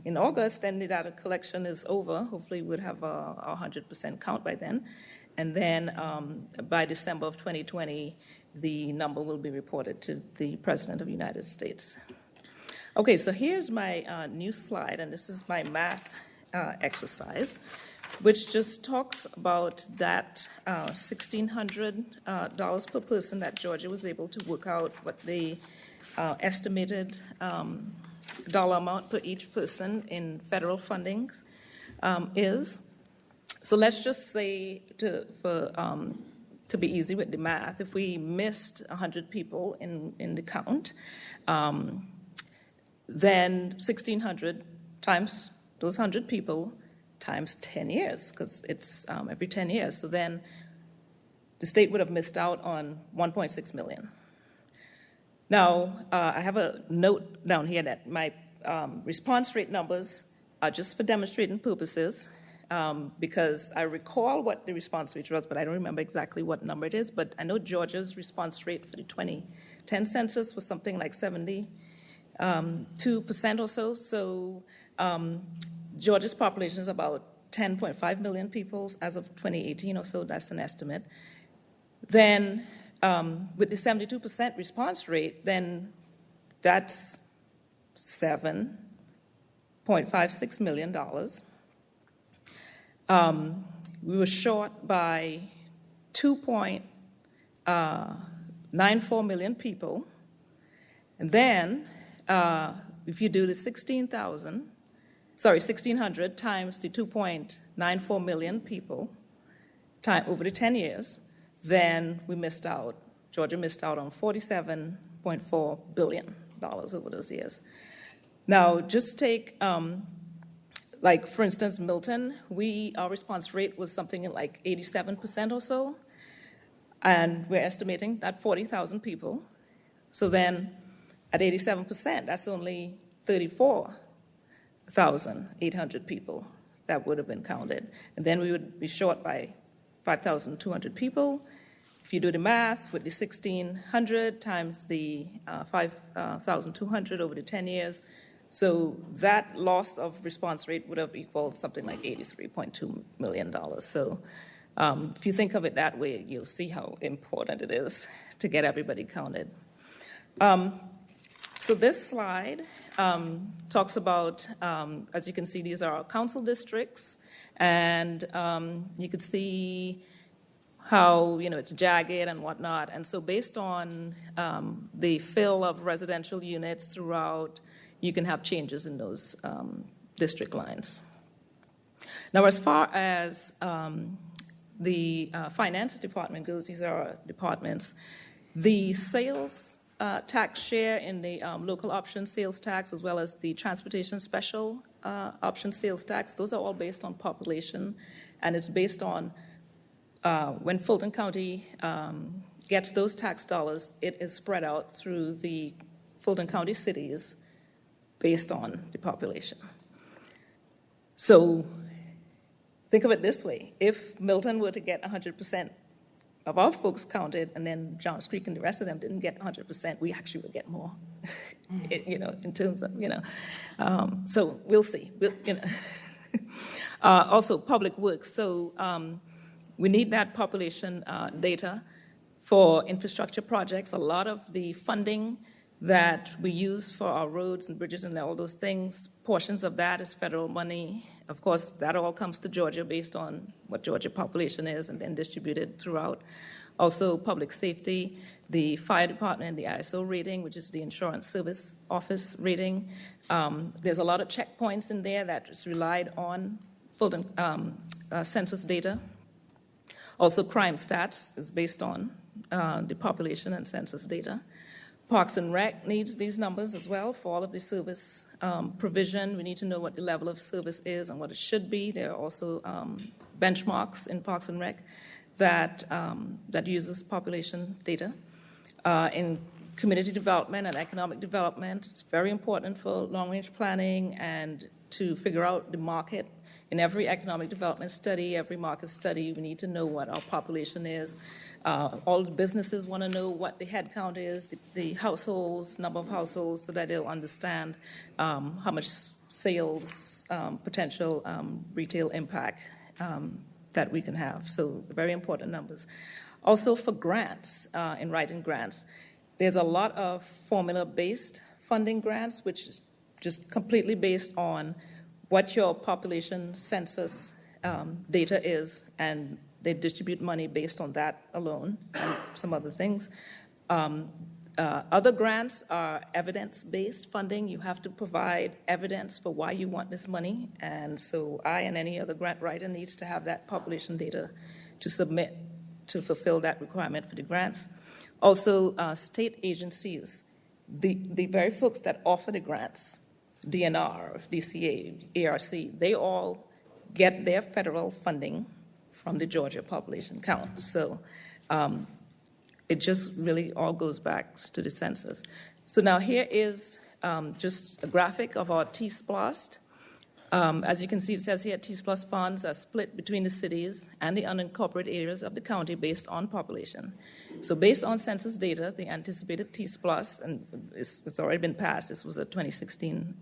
in August, then the data collection is over. Hopefully we'll have a 100% count by then. And then by December of 2020, the number will be reported to the President of the United States. Okay, so here's my new slide, and this is my math exercise, which just talks about that $1,600 per person that Georgia was able to work out what the estimated dollar amount per each person in federal fundings is. So let's just say, to be easy with the math, if we missed 100 people in the count, then 1,600 times those 100 people times 10 years, because it's every 10 years. So then the state would have missed out on 1.6 million. Now, I have a note down here that my response rate numbers are just for demonstrating purposes, because I recall what the response rate was, but I don't remember exactly what number it is. But I know Georgia's response rate for the 2010 census was something like 72% or so. So Georgia's population is about 10.5 million people as of 2018 or so. That's an estimate. Then with the 72% response rate, then that's $7.56 million. We were short by 2.94 million people. And then if you do the 1,600 times the 2.94 million people over the 10 years, then Georgia missed out on $47.4 billion over those years. Now, just take, like, for instance, Milton, our response rate was something like 87% or so, and we're estimating that 40,000 people. So then at 87%, that's only 34,800 people that would have been counted. And then we would be short by 5,200 people. If you do the math with the 1,600 times the 5,200 over the 10 years, so that loss of response rate would have equaled something like $83.2 million. So if you think of it that way, you'll see how important it is to get everybody counted. So this slide talks about, as you can see, these are our council districts, and you could see how, it's jagged and whatnot. And so based on the fill of residential units throughout, you can have changes in those district lines. Now, as far as the finance department goes, these are our departments. The sales tax share in the local option sales tax, as well as the transportation special option sales tax, those are all based on population, and it's based on when Fulton County gets those tax dollars, it is spread out through the Fulton County cities based on the population. So think of it this way. If Milton were to get 100% of our folks counted, and then Johns Creek and the rest of them didn't get 100%, we actually would get more, in terms of, so we'll see. Also, public works. So we need that population data for infrastructure projects. A lot of the funding that we use for our roads and bridges and all those things, portions of that is federal money. Of course, that all comes to Georgia based on what Georgia population is and then distributed throughout. Also, public safety, the fire department, the ISO rating, which is the Insurance Service Office rating. There's a lot of checkpoints in there that is relied on Fulton census data. Also, crime stats is based on the population and census data. Parks and Rec needs these numbers as well for all of the service provision. We need to know what the level of service is and what it should be. There are also benchmarks in Parks and Rec that uses population data. In community development and economic development, it's very important for long-range planning and to figure out the market. In every economic development study, every market study, we need to know what our population is. All the businesses want to know what the head count is, the households, number of households, so that they'll understand how much sales potential retail impact that we can have. So very important numbers. Also for grants, in writing grants, there's a lot of formula-based funding grants, which is just completely based on what your population census data is, and they distribute money based on that alone and some other things. Other grants are evidence-based funding. You have to provide evidence for why you want this money, and so I and any other grant writer needs to have that population data to submit to fulfill that requirement for the grants. Also, state agencies, the very folks that offer the grants, DNR, DCA, ARC, they all get their federal funding from the Georgia population count. So it just really all goes back to the census. So now here is just a graphic of our T-SPLOST. As you can see, it says here T-SPLOST funds are split between the cities and the unincorporated areas of the county based on population. So based on census data, the anticipated T-SPLOST, and it's already been passed, this was a 2016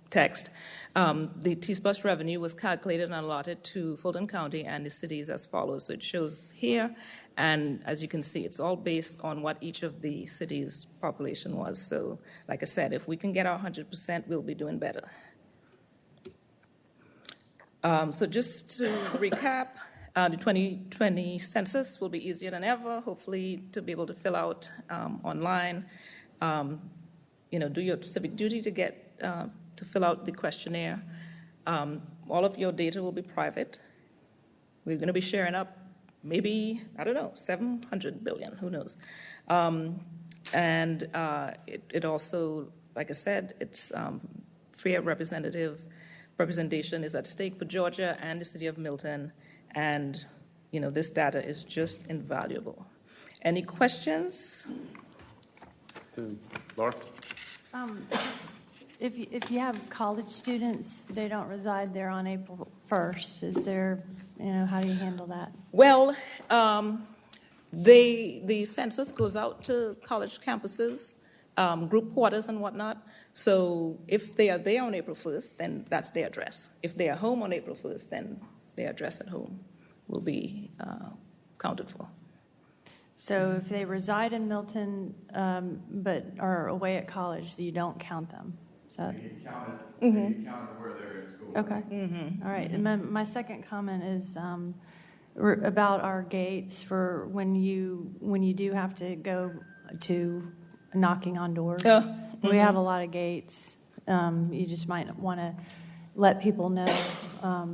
text, the T-SPLOST revenue was calculated and allotted to Fulton County and the cities as follows. So it shows here, and as you can see, it's all based on what each of the cities' population was. So like I said, if we can get our 100%, we'll be doing better. So just to recap, the 2020 census will be easier than ever, hopefully to be able to fill out online. Do your civic duty to get to fill out the questionnaire. All of your data will be private. We're going to be sharing up maybe, I don't know, 700 billion, who knows. It also, like I said, it's fair representation is at stake for Georgia and the city of Milton, and this data is just invaluable. Any questions? Laura? If you have college students, they don't reside there on April 1st. Is there, how do you handle that? Well, the census goes out to college campuses, group quarters and whatnot. So if they are there on April 1st, then that's their address. If they are home on April 1st, then their address at home will be counted for. So if they reside in Milton but are away at college, so you don't count them. So They get counted where they're in school. okay. All right. And my second comment is about our gates for when you do have to go to knocking on doors. We have a lot of gates. You just might want to let people know. I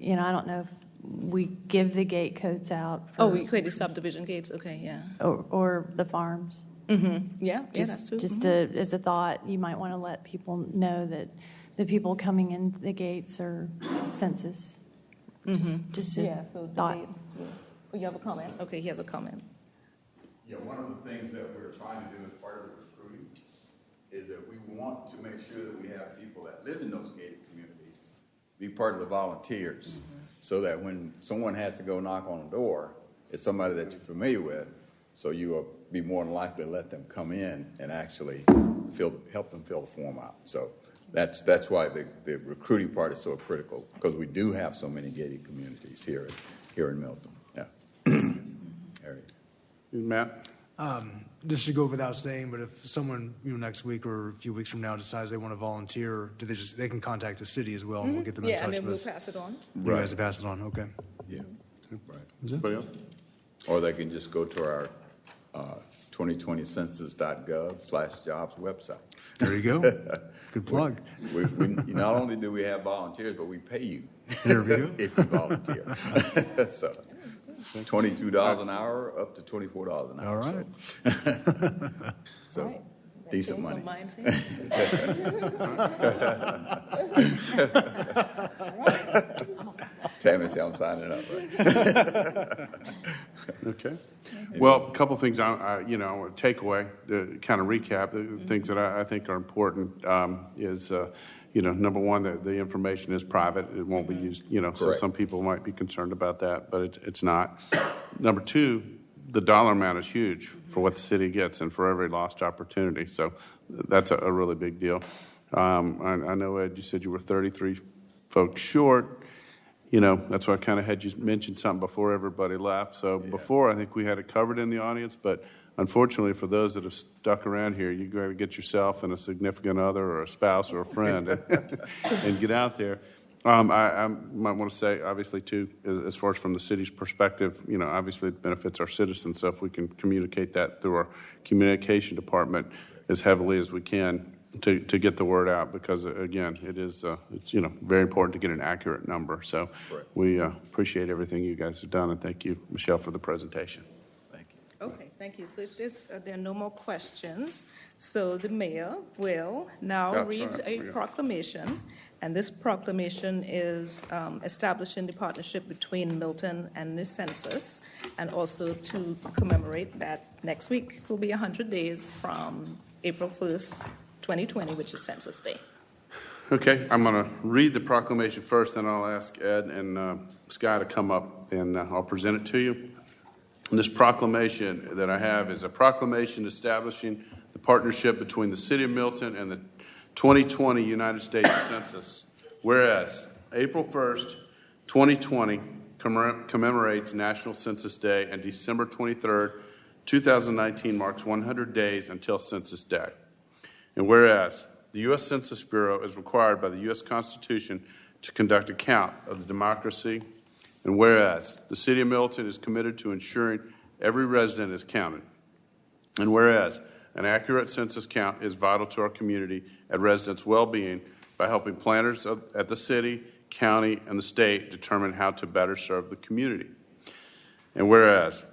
don't know if we give the gate codes out. We create the subdivision gates. Okay, yeah. Or the farms. Yeah, that's true. Just as a thought, you might want to let people know that the people coming in the gates are census. Just a so thought. You have a comment? Okay, he has a comment. Yeah, one of the things that we're trying to do as part of the recruiting is that we want to make sure that we have people that live in those gated communities be part of the volunteers, so that when someone has to go knock on a door, it's somebody that you're familiar with, so you will be more than likely to let them come in and actually help them fill the form out. So that's why the recruiting part is so critical, because we do have so many gated communities here in Milton. Yeah. Matt? This should go without saying, but if someone next week or a few weeks from now decides they want to volunteer, they can contact the city as well, and we'll get them in touch and then with. we'll pass it on. You guys will pass it on. Okay. Yeah. Right. Anybody else? Or they can just go to our 2020census.gov/jobs website. There you go. Good plug. We not only do we have volunteers, but we pay you. There we go. If you volunteer. So $22 an hour up to $24 an hour. All right. So All right. decent money. Tammy said I'm signing up. Right? Okay. Well, a couple things takeaway, to kind of recap, the things that I think are important is, number one, the information is private. It won't be used, so some people might be concerned about that, but it's not. Number two, the dollar amount is huge for what the city gets and for every lost opportunity. So that's a really big deal. I know, Ed, you said you were 33 folks short. That's why I kind of had you mention something before everybody left. So before, I think we had it covered in the audience, but unfortunately for those that have stuck around here, you got to get yourself and a significant other or a spouse or a friend and get out there. I might want to say, obviously, too, as far as from the city's perspective, obviously it benefits our citizens. So if we can communicate that through our communication department as heavily as we can to get the word out, because again, it's very important to get an accurate number. So we appreciate everything you guys have done, and thank you, Michelle, for the presentation. Thank you. Okay, thank you. So if there are no more questions, so the mayor will now read a proclamation, And this proclamation is establishing the partnership between Milton and the census, and also to commemorate that next week will be 100 days from April 1st, 2020, which is Census Day. Okay, I'm going to read the proclamation first, then I'll ask Ed and Sky to come up and I'll present it to you. And this proclamation that I have is a proclamation establishing the partnership between the City of Milton and the 2020 United States Census. Whereas April 1st, 2020 commemorates National Census Day, and December 23rd, 2019 marks 100 days until Census Day. And whereas the U.S. Census Bureau is required by the U.S. Constitution to conduct a count of the democracy, and whereas the City of Milton is committed to ensuring every resident is counted, and whereas an accurate census count is vital to our community and residents' well-being by helping planners at the city, county, and the state determine how to better serve the community, and whereas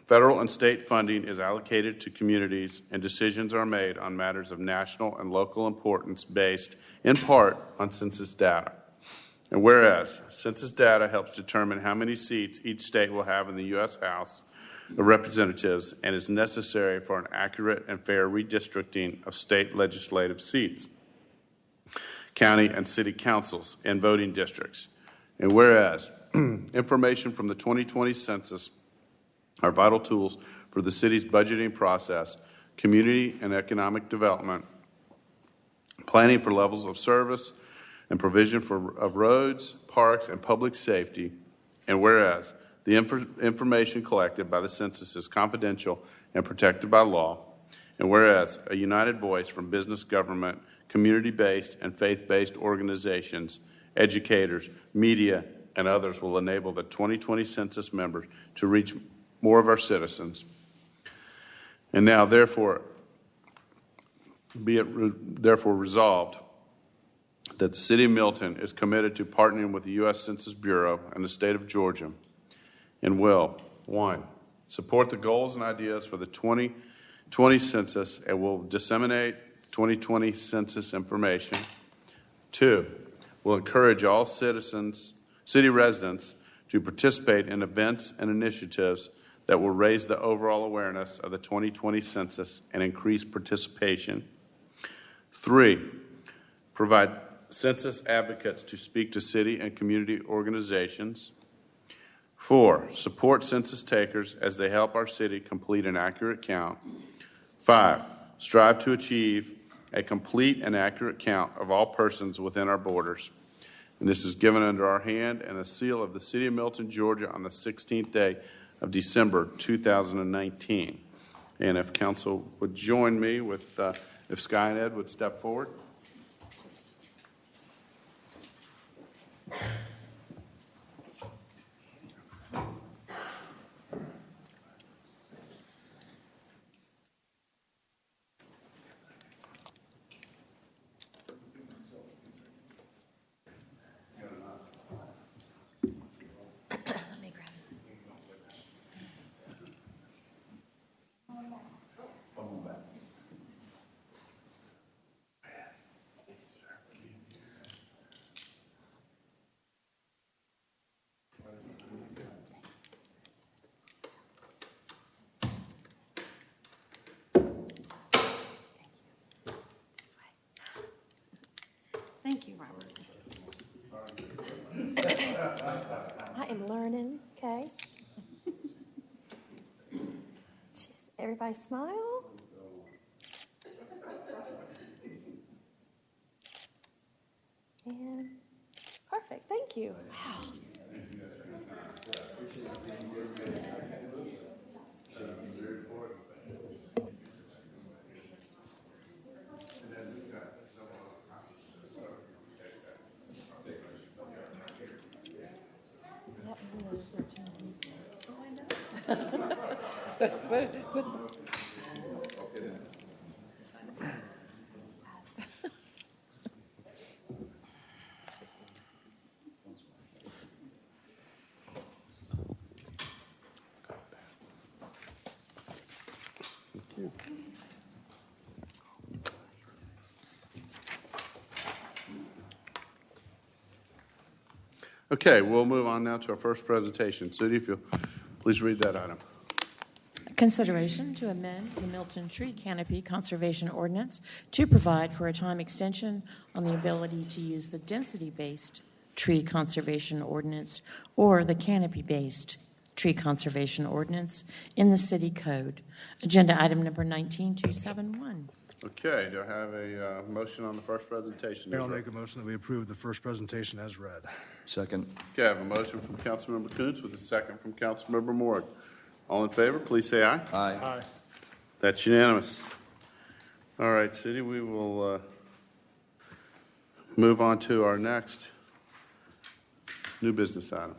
federal and state funding is allocated to communities and decisions are made on matters of national and local importance based, in part, on census data. And whereas census data helps determine how many seats each state will have in the U.S. House of Representatives and is necessary for an accurate and fair redistricting of state legislative seats, county and city councils, and voting districts. And whereas information from the 2020 census are vital tools for the city's budgeting process, community and economic development, planning for levels of service, and provision of roads, parks, and public safety. And whereas the information collected by the census is confidential and protected by law, and whereas a united voice from business, government, community-based, and faith-based organizations, educators, media, and others will enable the 2020 census members to reach more of our citizens. And now, therefore, be it therefore resolved that the City of Milton is committed to partnering with the U.S. Census Bureau and the state of Georgia and will, 1, support the goals and ideas for the 2020 census and will disseminate 2020 census information. 2, will encourage all citizens, city residents to participate in events and initiatives that will raise the overall awareness of the 2020 census and increase participation. 3, provide census advocates to speak to city and community organizations. 4, support census takers as they help our city complete an accurate count. 5, strive to achieve a complete and accurate count of all persons within our borders. And this is given under our hand and a seal of the City of Milton, Georgia on the 16th day of December 2019. And if council would join me with, if Sky and Ed would step forward. Thank you, Robert. I am learning, okay? Just everybody smile. And perfect, thank you. Wow. Okay, we'll move on now to our first presentation. Sudi, if you'll please read that item. Consideration to amend the Milton Tree Canopy Conservation Ordinance to provide for a time extension on the ability to use the density-based tree conservation ordinance or the canopy-based tree conservation ordinance in the city code. Agenda item number 19271. Okay, do I have a motion on the first presentation? Mayor, I'll make a motion that we approve the first presentation as read. Second. Okay, I have a motion from Councilmember Kuntz with a second from Councilmember Morg. All in favor, please say aye. Aye. Aye. That's unanimous. All right, City, we will move on to our next new business item.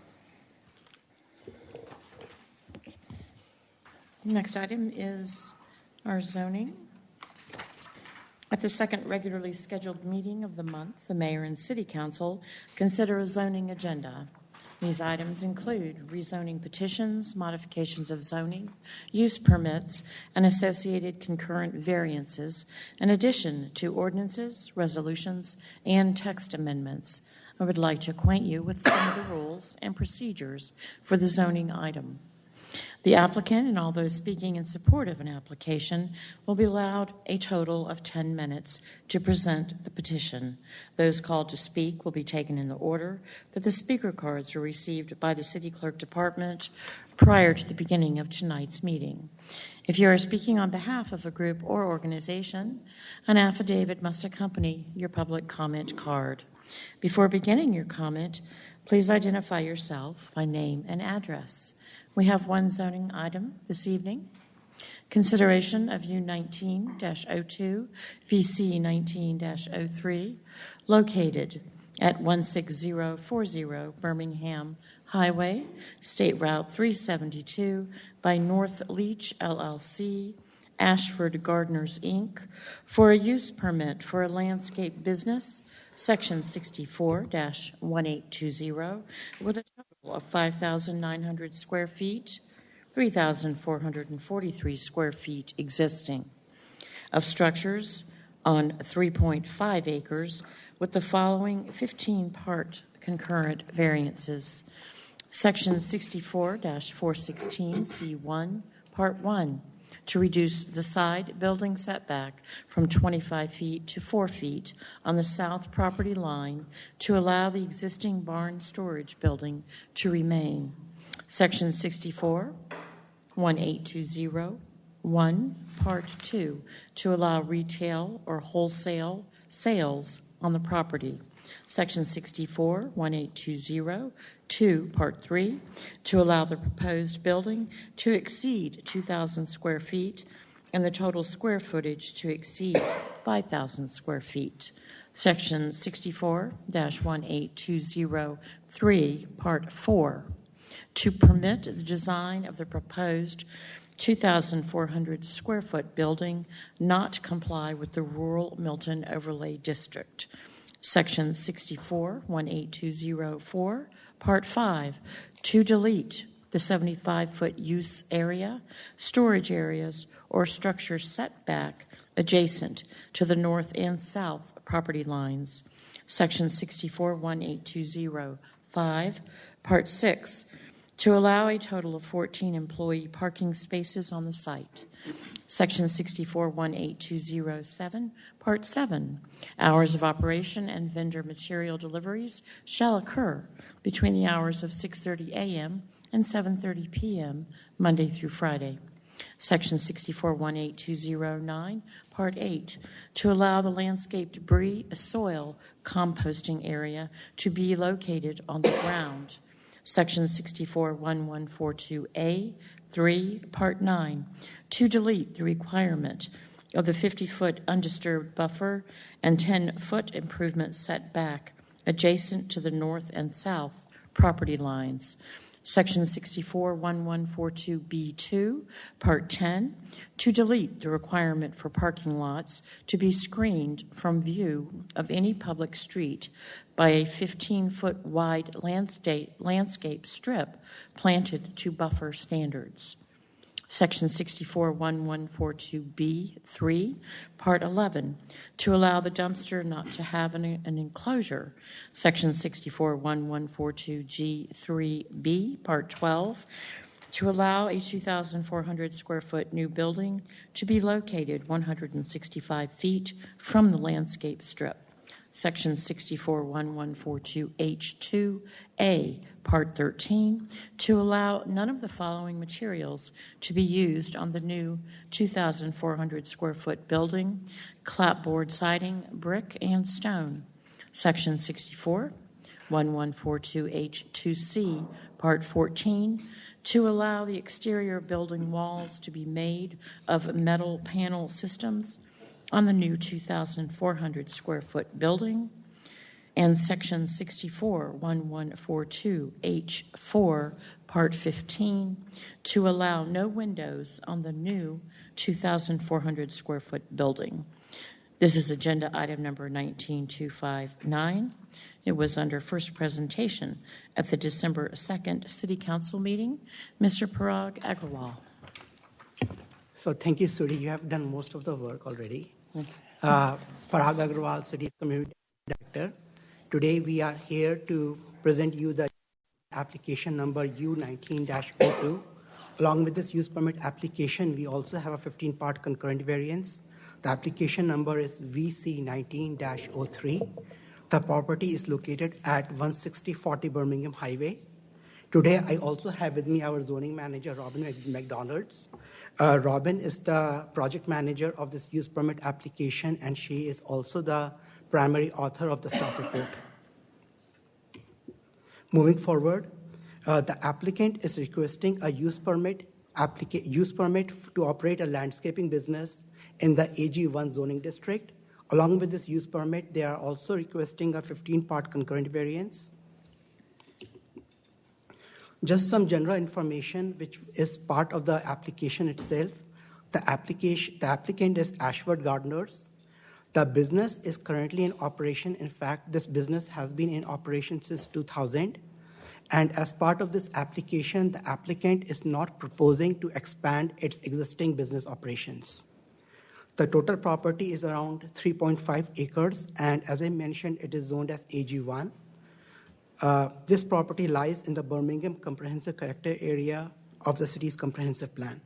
Next item is our zoning. At the second regularly scheduled meeting of the month, the mayor and city council consider a zoning agenda. These items include rezoning petitions, modifications of zoning, use permits, and associated concurrent variances, in addition to ordinances, resolutions, and text amendments. I would like to acquaint you with some of the rules and procedures for the zoning item. The applicant and all those speaking in support of an application will be allowed a total of 10 minutes to present the petition. Those called to speak will be taken in the order that the speaker cards were received by the City Clerk Department prior to the beginning of tonight's meeting. If you are speaking on behalf of a group or organization, an affidavit must accompany your public comment card. Before beginning your comment, please identify yourself by name and address. We have one zoning item this evening. Consideration of U19-02, VC 19-03, located at 16040 Birmingham Highway, State Route 372 by North Leach LLC, Ashford Gardeners, Inc., for a use permit for a landscape business, Section 64-1820, with a total of 5,900 square feet, 3,443 square feet existing, of structures on 3.5 acres with the following 15-part concurrent variances. Section 64-416C1, Part 1, to reduce the side building setback from 25 feet to 4 feet on the south property line to allow the existing barn storage building to remain. Section 64-1820-1, Part 2, to allow retail or wholesale sales on the property. Section 64-1820-2, Part 3, to allow the proposed building to exceed 2,000 square feet and the total square footage to exceed 5,000 square feet. Section 64-1820-3, Part 4, to permit the design of the proposed 2,400 square foot building not comply with the Rural Milton Overlay District. Section 64-18204, Part 5, to delete the 75-foot use area, storage areas, or structure setback adjacent to the north and south property lines. Section 64-18205, Part 6, to allow a total of 14 employee parking spaces on the site. Section 64-18207, Part 7, hours of operation and vendor material deliveries shall occur between the hours of 6:30 a.m. and 7:30 p.m., Monday through Friday. Section 64-18209, Part 8, to allow the landscape debris soil composting area to be located on the ground. Section 64-1142A, 3, Part 9, to delete the requirement of the 50-foot undisturbed buffer and 10-foot improvement setback adjacent to the north and south property lines. Section 64-1142B2, Part 10, to delete the requirement for parking lots to be screened from view of any public street by a 15-foot wide landscape strip planted to buffer standards. Section 641142B3, Part 11, to allow the dumpster not to have an enclosure. Section 641142G3B, Part 12, to allow a 2,400 square foot new building to be located 165 feet from the landscape strip. Section 641142H2A, Part 13, to allow none of the following materials to be used on the new 2,400 square foot building: clapboard siding, brick, and stone. Section 641142H2C, Part 14, to allow the exterior building walls to be made of metal panel systems on the new 2,400 square foot building, and Section 641142H4, Part 15, to allow no windows on the new 2,400 square foot building. This is agenda item number 19259. It was under first presentation at the December 2nd City Council meeting. Mr. Parag Agrawal. So thank you, Suri. You have done most of the work already. Parag Agrawal, City's Community Director. Today we are here to present you the application number U19-02. Along with this use permit application, we also have a 15-part concurrent variance. The application number is VC19-03. The property is located at 16040 Birmingham Highway. Today, I also have with me our zoning manager, Robin McDonald's. Robin is the project manager of this use permit application, and she is also the primary author of the staff report. Moving forward, the applicant is requesting a use permit to operate a landscaping business in the AG1 zoning district. Along with this use permit, they are also requesting a 15-part concurrent variance. Just some general information which is part of the application itself. The applicant is Ashford Gardeners. The business is currently in operation. In fact, this business has been in operation since 2000. And as part of this application, the applicant is not proposing to expand its existing business operations. The total property is around 3.5 acres, and as I mentioned, it is zoned as AG1. This property lies in the Birmingham Comprehensive Character Area of the city's comprehensive plan.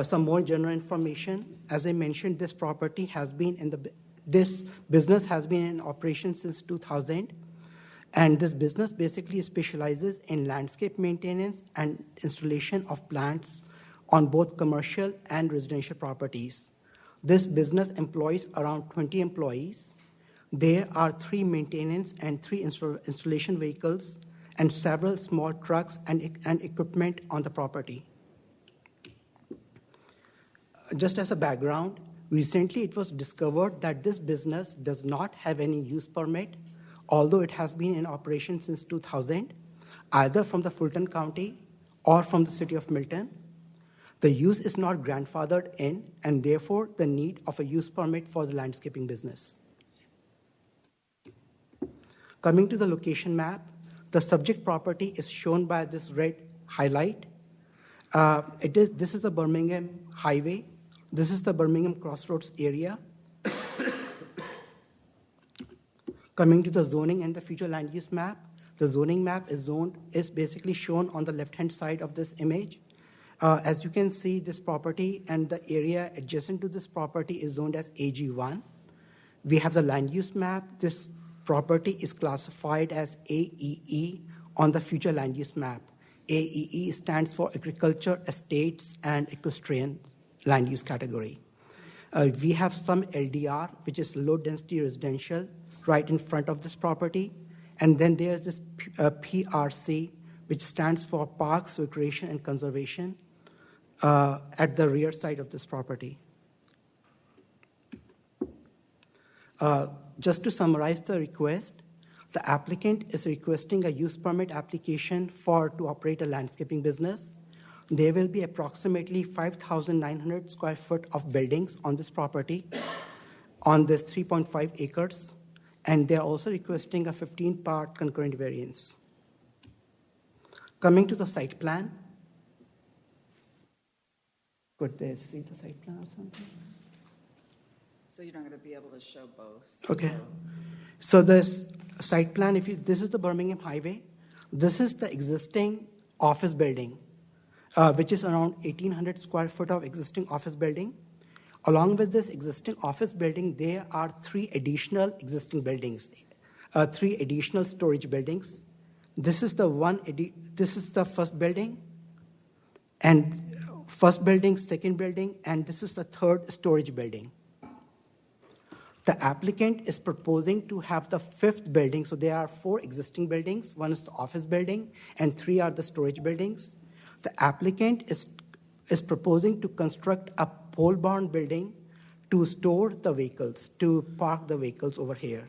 Some more general information. As I mentioned, this property has been this business has been in operation since 2000, and this business basically specializes in landscape maintenance and installation of plants on both commercial and residential properties. This business employs around 20 employees. There are 3 maintenance and 3 installation vehicles and several small trucks and equipment on the property. Just as a background, recently it was discovered that this business does not have any use permit, although it has been in operation since 2000, either from the Fulton County or from the city of Milton. The use is not grandfathered in, and therefore the need of a use permit for the landscaping business. Coming to the location map, the subject property is shown by this red highlight. This is the Birmingham Highway. This is the Birmingham Crossroads area. Coming to the zoning and the future land use map, the zoning map is basically shown on the left-hand side of this image. As you can see, this property and the area adjacent to this property is zoned as AG1. We have the land use map. This property is classified as AEE on the future land use map. AEE stands for Agriculture, Estates, and Equestrian land use category. We have some LDR, which is low density residential, right in front of this property. And then there's this PRC, which stands for Parks, Recreation, and Conservation, at the rear side of this property. Just to summarize the request, the applicant is requesting a use permit application to operate a landscaping business. There will be approximately 5,900 square foot of buildings on this property, on this 3.5 acres, and they're also requesting a 15-part concurrent variance. Coming to the site plan, Could they see the site plan or something? So you're not going to be able to show both. Okay. So this site plan, this is the Birmingham Highway. This is the existing office building, which is around 1,800 square foot of existing office building. Along with this existing office building, there are 3 additional existing buildings, 3 additional storage buildings. This is the first building, and first building, second building, and this is the third storage building. The applicant is proposing to have the 5th building. So there are 4 existing buildings. 1 is the office building, and 3 are the storage buildings. The applicant is proposing to construct a pole barn building to store the vehicles, to park the vehicles over here.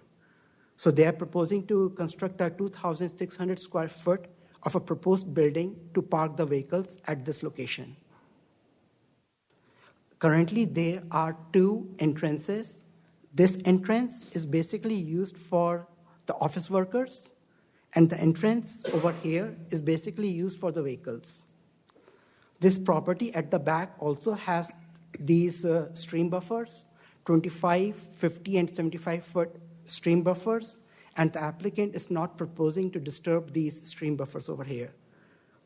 So they are proposing to construct a 2,600 square foot of a proposed building to park the vehicles at this location. Currently, there are 2 entrances. This entrance is basically used for the office workers, and the entrance over here is basically used for the vehicles. This property at the back also has these stream buffers, 25, 50, and 75-foot stream buffers, and the applicant is not proposing to disturb these stream buffers over here.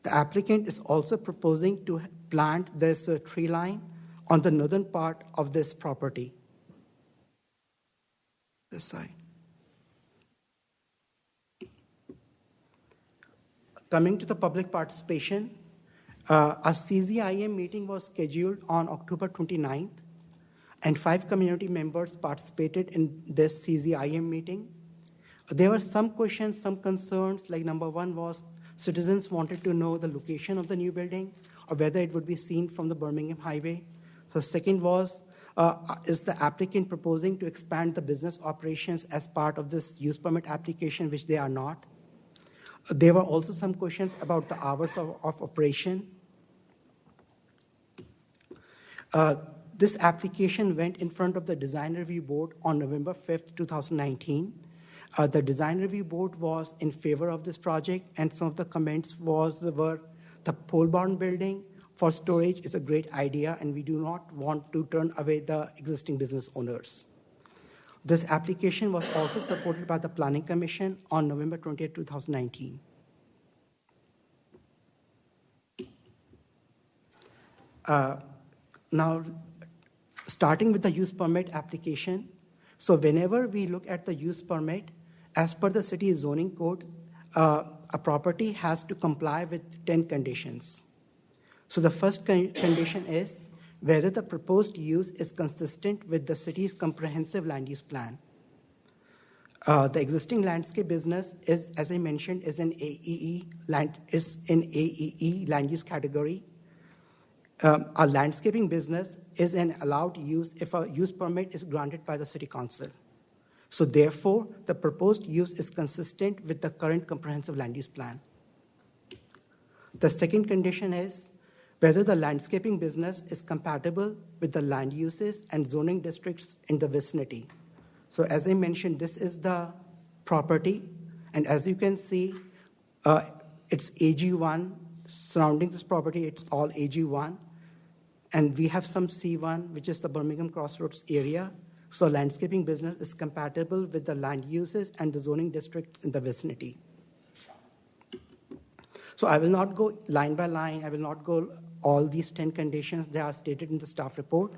The applicant is also proposing to plant this tree line on the northern part of this property. This side. Coming to the public participation, a CZIM meeting was scheduled on October 29th, and 5 community members participated in this CZIM meeting. There were some questions, some concerns, like number 1 was citizens wanted to know the location of the new building or whether it would be seen from the Birmingham Highway. So second was, is the applicant proposing to expand the business operations as part of this use permit application, which they are not. There were also some questions about the hours of operation. This application went in front of the Design Review Board on November 5th, 2019. The Design Review Board was in favor of this project, and some of the comments were the pole barn building for storage is a great idea, and we do not want to turn away the existing business owners. This application was also supported by the Planning Commission on November 20th, 2019. Now, starting with the use permit application. So whenever we look at the use permit, as per the city zoning code, a property has to comply with 10 conditions. So the first condition is whether the proposed use is consistent with the city's comprehensive land use plan. The existing landscape business is, as I mentioned, is in AEE land use category. A landscaping business is an allowed use if a use permit is granted by the city council. So therefore, the proposed use is consistent with the current comprehensive land use plan. The second condition is whether the landscaping business is compatible with the land uses and zoning districts in the vicinity. So as I mentioned, this is the property, and as you can see, it's AG1. Surrounding this property, it's all AG1. And we have some C1, which is the Birmingham Crossroads area. So landscaping business is compatible with the land uses and the zoning districts in the vicinity. So I will not go line by line. I will not go all these 10 conditions. They are stated in the staff report.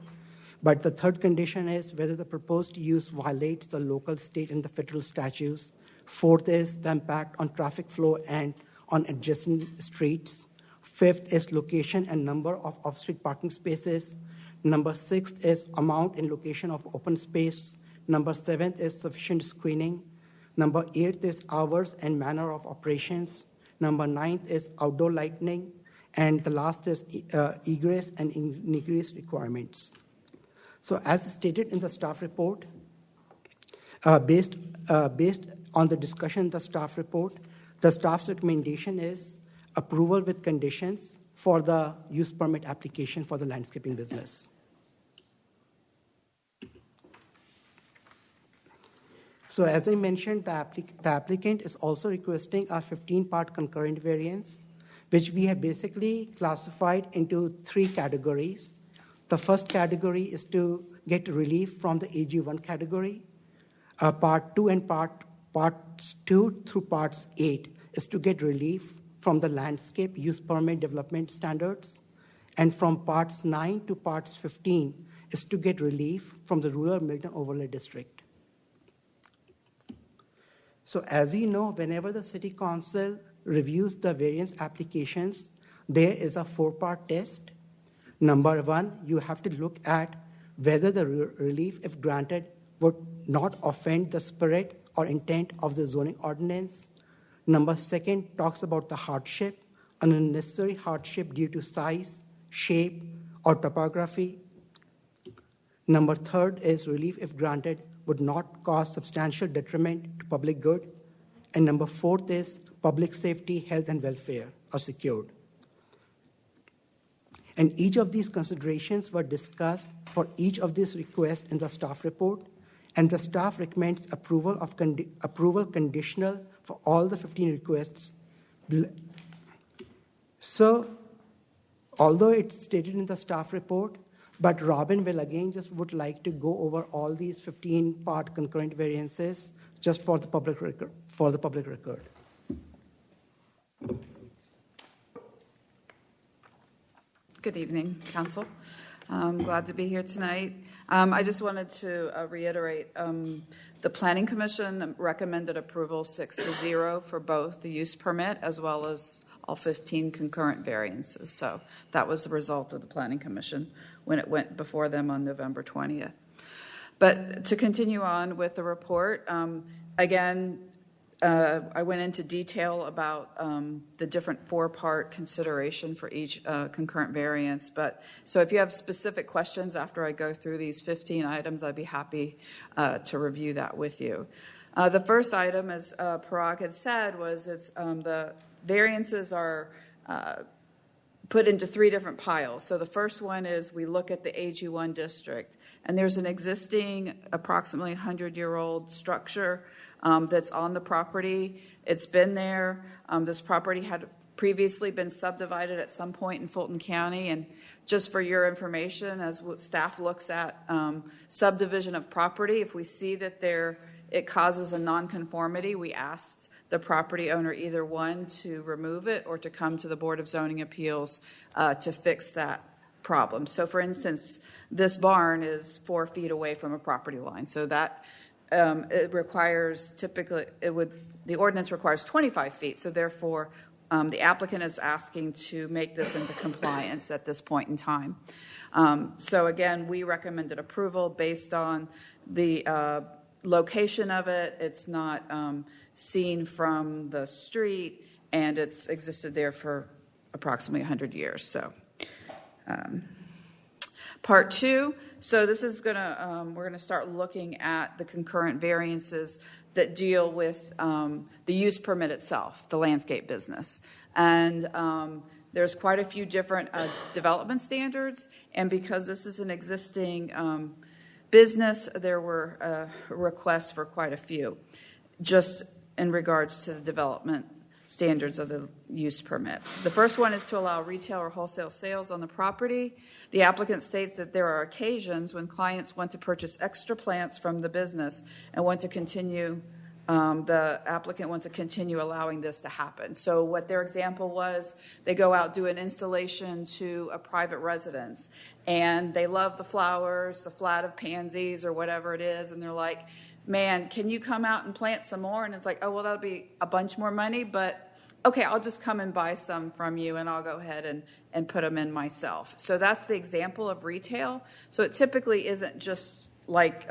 But the third condition is whether the proposed use violates the local, state, and the federal statutes. Fourth is the impact on traffic flow and on adjacent streets. Fifth is location and number of off-street parking spaces. Number 6 is amount and location of open space. Number 7 is sufficient screening. Number 8 is hours and manner of operations. Number 9 is outdoor lighting. And the last is egress and ingress requirements. So as stated in the staff report, based on the discussion in the staff report, the staff's recommendation is approval with conditions for the use permit application for the landscaping business. So as I mentioned, the applicant is also requesting a 15-part concurrent variance, which we have basically classified into 3 categories. The first category is to get relief from the AG1 category. Part 2 and parts 2 through parts 8 is to get relief from the landscape use permit development standards. And from parts 9 to parts 15 is to get relief from the rural Milton overlay district. So as you know, whenever the city council reviews the variance applications, there is a 4-part test. Number 1, you have to look at whether the relief, if granted, would not offend the spirit or intent of the zoning ordinance. Number 2 talks about the hardship, an unnecessary hardship due to size, shape, or topography. Number 3 is relief, if granted, would not cause substantial detriment to public good. And number 4 is public safety, health, and welfare are secured. And each of these considerations were discussed for each of these requests in the staff report, and the staff recommends approval conditional for all the 15 requests. So, although it's stated in the staff report, but Robin will again just would like to go over all these 15-part concurrent variances just for the public record. Good evening, Council. I'm glad to be here tonight. I just wanted to reiterate the Planning Commission recommended approval 6-0 for both the use permit as well as all 15 concurrent variances. So that was the result of the Planning Commission when it went before them on November 20th. But to continue on with the report, again, I went into detail about the different 4-part consideration for each concurrent variance. But so if you have specific questions after I go through these 15 items, I'd be happy to review that with you. The first item, as Parag had said, was the variances are put into 3 different piles. So the first one is we look at the AG1 district, and there's an existing approximately 100-year-old structure that's on the property. It's been there. This property had previously been subdivided at some point in Fulton County. And just for your information, as staff looks at subdivision of property, if we see that it causes a nonconformity, we ask the property owner either one to remove it or to come to the Board of Zoning Appeals to fix that problem. So for instance, this barn is 4 feet away from a property line. So that it requires the ordinance requires 25 feet. So therefore, the applicant is asking to make this into compliance at this point in time. So again, we recommended approval based on the location of it. It's not seen from the street, and it's existed there for approximately 100 years. So part 2. So this is we're gonna start looking at the concurrent variances that deal with the use permit itself, the landscape business. And there's quite a few different development standards, and because this is an existing business, there were requests for quite a few, just in regards to the development standards of the use permit. The first one is to allow retail or wholesale sales on the property. The applicant states that there are occasions when clients want to purchase extra plants from the business and want to continue, the applicant wants to continue allowing this to happen. So what their example was, they go out, do an installation to a private residence, and they love the flowers, the flat of pansies or whatever it is, and they're like, man, can you come out and plant some more? And it's like, oh, well, that'll be a bunch more money, but okay, I'll just come and buy some from you, and I'll go ahead and put them in myself. So that's the example of retail. So it typically isn't just like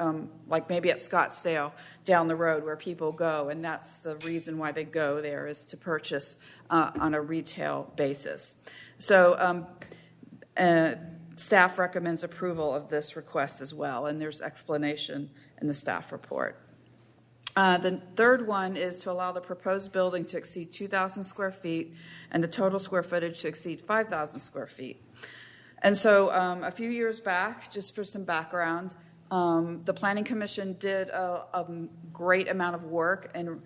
maybe at Scottsdale down the road where people go, and that's the reason why they go there, is to purchase on a retail basis. So staff recommends approval of this request as well, and there's explanation in the staff report. The third one is to allow the proposed building to exceed 2,000 square feet and the total square footage to exceed 5,000 square feet. And so a few years back, just for some background, the Planning Commission did a great amount of work in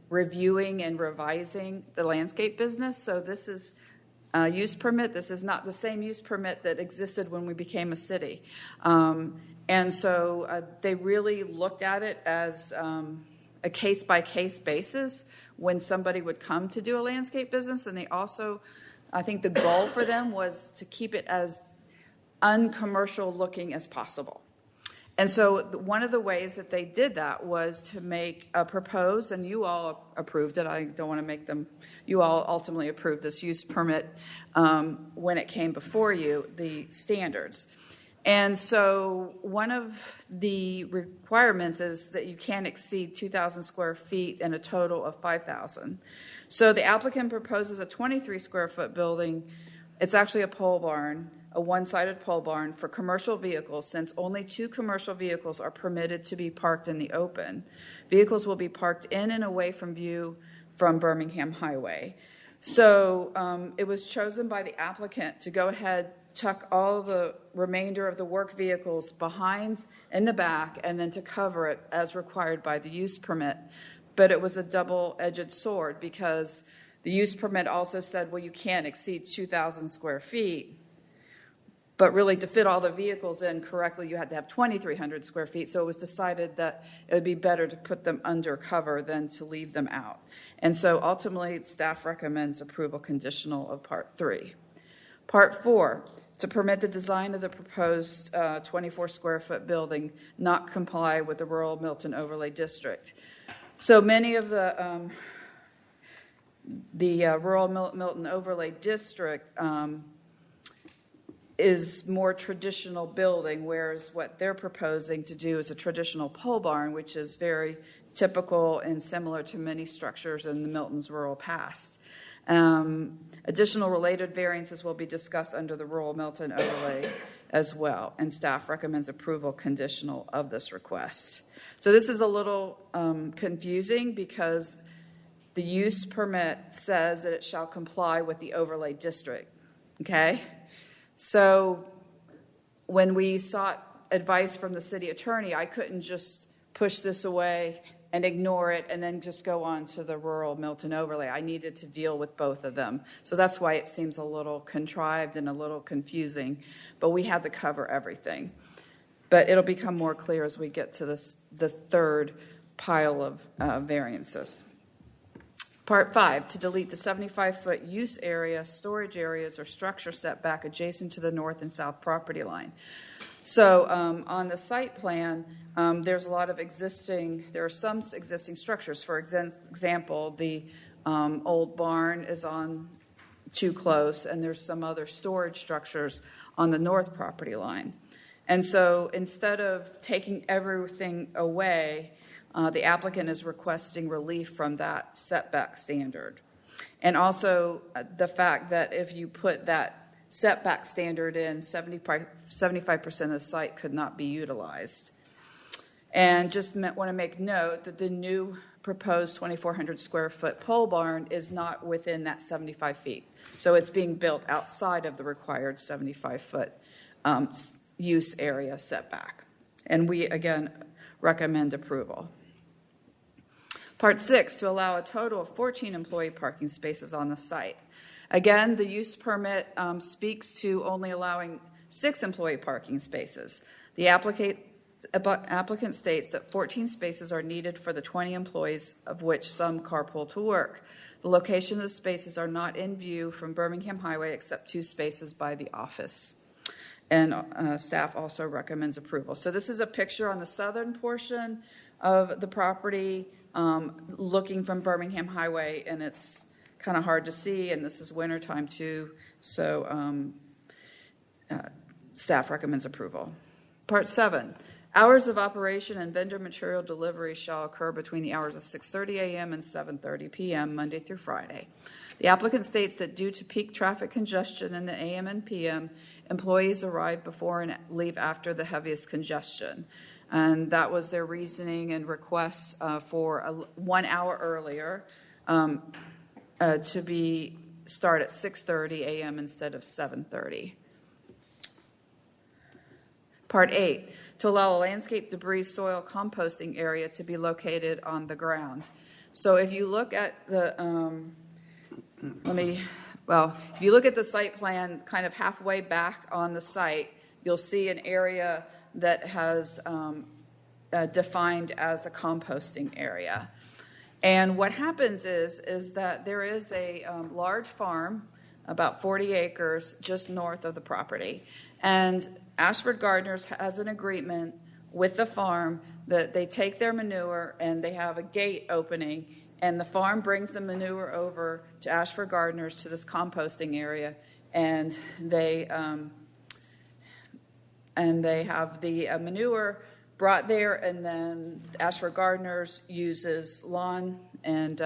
reviewing and revising the landscape business. So this is use permit. This is not the same use permit that existed when we became a city. And so they really looked at it as a case-by-case basis when somebody would come to do a landscape business. And they also, I think the goal for them was to keep it as uncommercial looking as possible. And so one of the ways that they did that was to make a propose, and you all approved it. I don't want to make them, you all ultimately approved this use permit when it came before you, the standards. And so one of the requirements is that you can't exceed 2,000 square feet and a total of 5,000. So the applicant proposes a 23 square foot building. It's actually a pole barn, a one-sided pole barn for commercial vehicles, since only 2 commercial vehicles are permitted to be parked in the open. Vehicles will be parked in and away from view from Birmingham Highway. So it was chosen by the applicant to go ahead, tuck all the remainder of the work vehicles behind in the back, and then to cover it as required by the use permit. But it was a double-edged sword, because the use permit also said, well, you can't exceed 2,000 square feet. But really, to fit all the vehicles in correctly, you had to have 2,300 square feet. So it was decided that it would be better to put them under cover than to leave them out. And so ultimately, staff recommends approval conditional of Part 3. Part 4, to permit the design of the proposed 24 square foot building not comply with the rural Milton overlay district. So many of the rural Milton overlay district is more traditional building, whereas what they're proposing to do is a traditional pole barn, which is very typical and similar to many structures in the Milton's rural past. Additional related variances will be discussed under the rural Milton overlay as well, and staff recommends approval conditional of this request. So this is a little confusing, because the use permit says that it shall comply with the overlay district, okay? So when we sought advice from the city attorney, I couldn't just push this away and ignore it and then just go on to the rural Milton overlay. I needed to deal with both of them. So that's why it seems a little contrived and a little confusing, but we had to cover everything. But it'll become more clear as we get to the third pile of variances. Part 5, to delete the 75-foot use area, storage areas, or structure setback adjacent to the north and south property line. So on the site plan, there's a lot of there are some existing structures. For example, the old barn is on too close, and there's some other storage structures on the north property line. And so instead of taking everything away, the applicant is requesting relief from that setback standard. And also the fact that if you put that setback standard in, 75% of the site could not be utilized. And just want to make note that the new proposed 2,400 square foot pole barn is not within that 75 feet. So it's being built outside of the required 75-foot use area setback. And we, again, recommend approval. Part 6, to allow a total of 14 employee parking spaces on the site. Again, the use permit speaks to only allowing 6 employee parking spaces. The applicant states that 14 spaces are needed for the 20 employees, of which some carpool to work. The location of the spaces are not in view from Birmingham Highway except 2 spaces by the office. And staff also recommends approval. So this is a picture on the southern portion of the property, looking from Birmingham Highway, and it's kind of hard to see, and this is wintertime too, so staff recommends approval. Part 7, hours of operation and vendor material delivery shall occur between the hours of 6:30 a.m. and 7:30 p.m. Monday through Friday. The applicant states that due to peak traffic congestion in the a.m. and p.m., employees arrive before and leave after the heaviest congestion. And that was their reasoning and request for 1 hour earlier to start at 6:30 a.m. instead of 7:30. Part 8, to allow a landscape debris soil composting area to be located on the ground. So if you look at the, let me well, if you look at the site plan, kind of halfway back on the site, you'll see an area that has defined as the composting area. And what happens is that there is a large farm, about 40 acres, just north of the property. And Ashford Gardeners has an agreement with the farm that they take their manure and they have a gate opening, and the farm brings the manure over to Ashford Gardeners to this composting area, and they have the manure brought there, and then Ashford Gardeners uses lawn and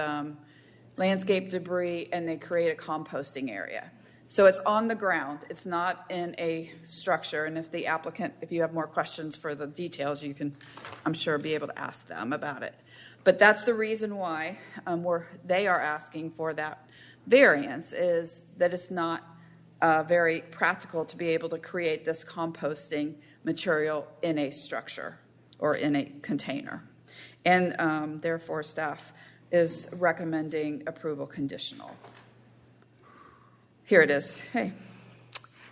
landscape debris, and they create a composting area. So it's on the ground. It's not in a structure. And if the applicant, if you have more questions for the details, you can, I'm sure, be able to ask them about it. But that's the reason why they are asking for that variance, is that it's not very practical to be able to create this composting material in a structure or in a container. And therefore, staff is recommending approval conditional. Here it is. Hey.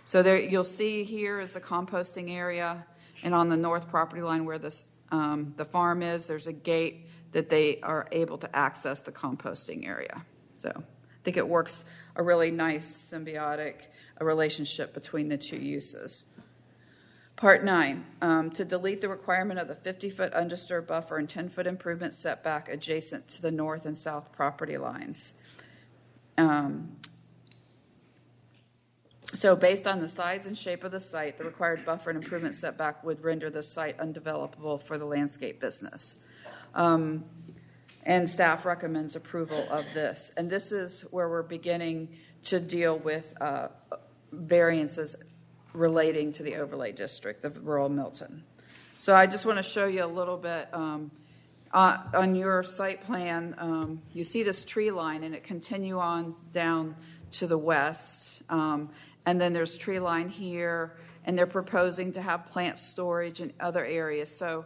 So there you'll see here is the composting area, and on the north property line where this the farm is, there's a gate that they are able to access the composting area. So I think it works a really nice symbiotic relationship between the two uses. Part 9, to delete the requirement of the 50-foot undisturbed buffer and 10-foot improvement setback adjacent to the north and south property lines. So based on the size and shape of the site, the required buffer and improvement setback would render the site undevelopable for the landscape business. And staff recommends approval of this. And this is where we're beginning to deal with variances relating to the overlay district of rural Milton. So I just want to show you a little bit. On your site plan, you see this tree line, and it continue on down to the west. And then there's tree line here, and they're proposing to have plant storage in other areas. So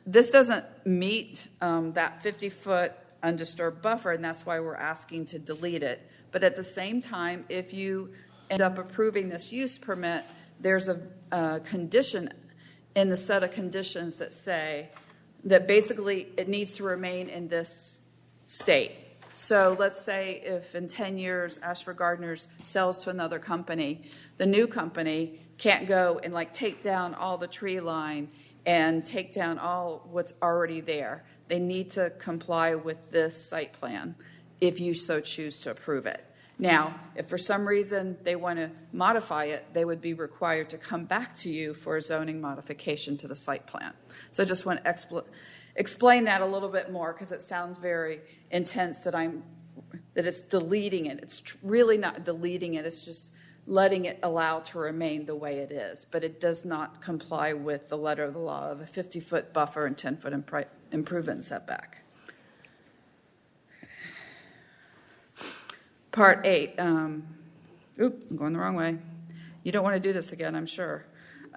this doesn't meet that 50-foot undisturbed buffer, and that's why we're asking to delete it. But at the same time, if you end up approving this use permit, there's a condition in the set of conditions that say that basically it needs to remain in this state. So let's say if in 10 years Ashford Gardeners sells to another company, the new company can't go and take down all the tree line and take down all what's already there. They need to comply with this site plan if you so choose to approve it. Now, if for some reason they want to modify it, they would be required to come back to you for a zoning modification to the site plan. So I just want to explain that a little bit more, because it sounds very intense that it's deleting it. It's really not deleting it. It's just letting it allow to remain the way it is. But it does not comply with the letter of the law of a 50-foot buffer and 10-foot improvement setback. Part 8. I'm going the wrong way. You don't want to do this again, I'm sure.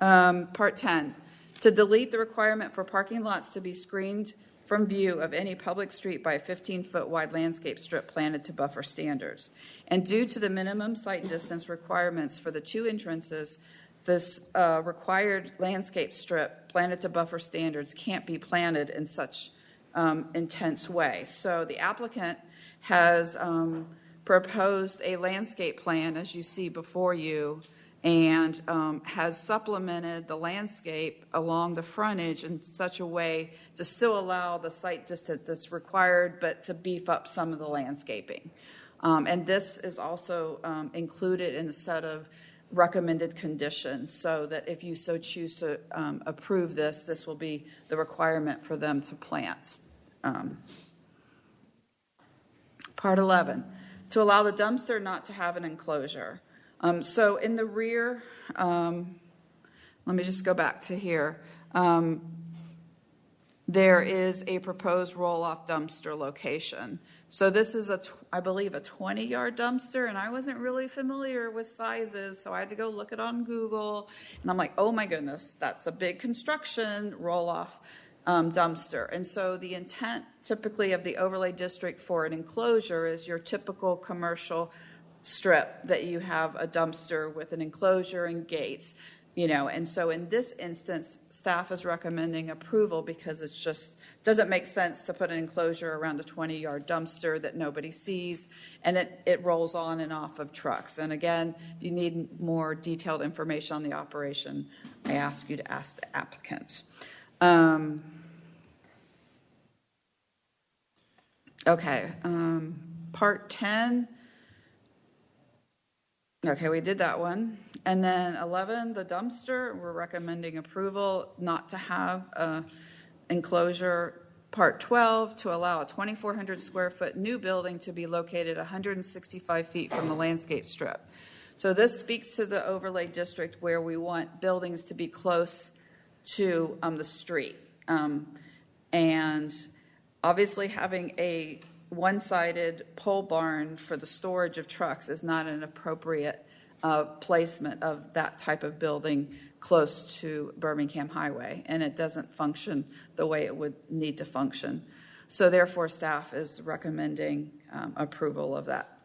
Part 10. To delete the requirement for parking lots to be screened from view of any public street by a 15-foot wide landscape strip planted to buffer standards. And due to the minimum site distance requirements for the two entrances, this required landscape strip planted to buffer standards can't be planted in such intense way. So the applicant has proposed a landscape plan, as you see before you, and has supplemented the landscape along the frontage in such a way to still allow the site distance that's required, but to beef up some of the landscaping. And this is also included in the set of recommended conditions, so that if you so choose to approve this, this will be the requirement for them to plant. Part 11, to allow the dumpster not to have an enclosure. So in the rear, let me just go back to here. There is a proposed roll-off dumpster location. So this is, I believe, a 20-yard dumpster, and I wasn't really familiar with sizes, so I had to go look it on Google, and I'm like, oh my goodness, that's a big construction roll-off dumpster. And so the intent typically of the overlay district for an enclosure is your typical commercial strip that you have a dumpster with an enclosure and gates, and so in this instance, staff is recommending approval because it's just doesn't make sense to put an enclosure around a 20-yard dumpster that nobody sees, and it rolls on and off of trucks. And again, if you need more detailed information on the operation, I ask you to ask the applicant. Okay, part 10. Okay, we did that one. And then 11, the dumpster, we're recommending approval not to have a enclosure. Part 12, to allow a 2,400 square foot new building to be located 165 feet from the landscape strip. So this speaks to the overlay district where we want buildings to be close to the street. And obviously having a one-sided pole barn for the storage of trucks is not an appropriate placement of that type of building close to Birmingham Highway, and it doesn't function the way it would need to function. So therefore, staff is recommending approval of that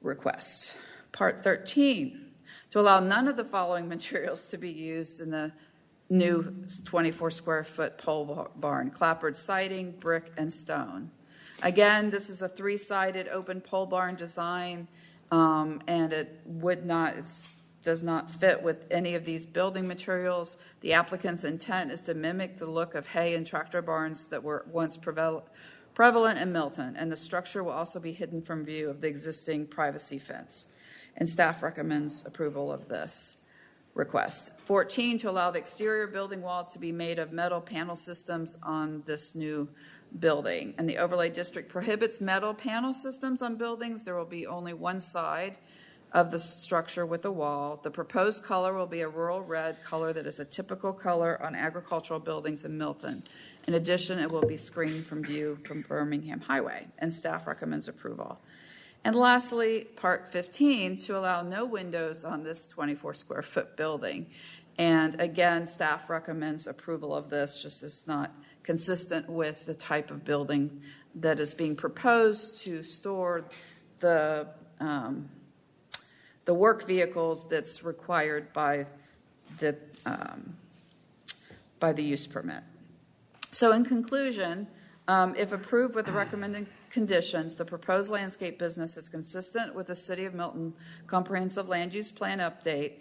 request. Part 13, to allow none of the following materials to be used in the new 24 square foot pole barn: clapboard siding, brick, and stone. Again, this is a 3-sided open pole barn design, and it does not fit with any of these building materials. The applicant's intent is to mimic the look of hay and tractor barns that were once prevalent in Milton, and the structure will also be hidden from view of the existing privacy fence. And staff recommends approval of this request. 14, to allow the exterior building walls to be made of metal panel systems on this new building. And the overlay district prohibits metal panel systems on buildings. There will be only one side of the structure with a wall. The proposed color will be a rural red color that is a typical color on agricultural buildings in Milton. In addition, it will be screened from view from Birmingham Highway, and staff recommends approval. And lastly, part 15, to allow no windows on this 24 square foot building. And again, staff recommends approval of this, just it's not consistent with the type of building that is being proposed to store the work vehicles that's required by the use permit. So in conclusion, if approved with the recommended conditions, the proposed landscape business is consistent with the City of Milton Comprehensive Land Use Plan update,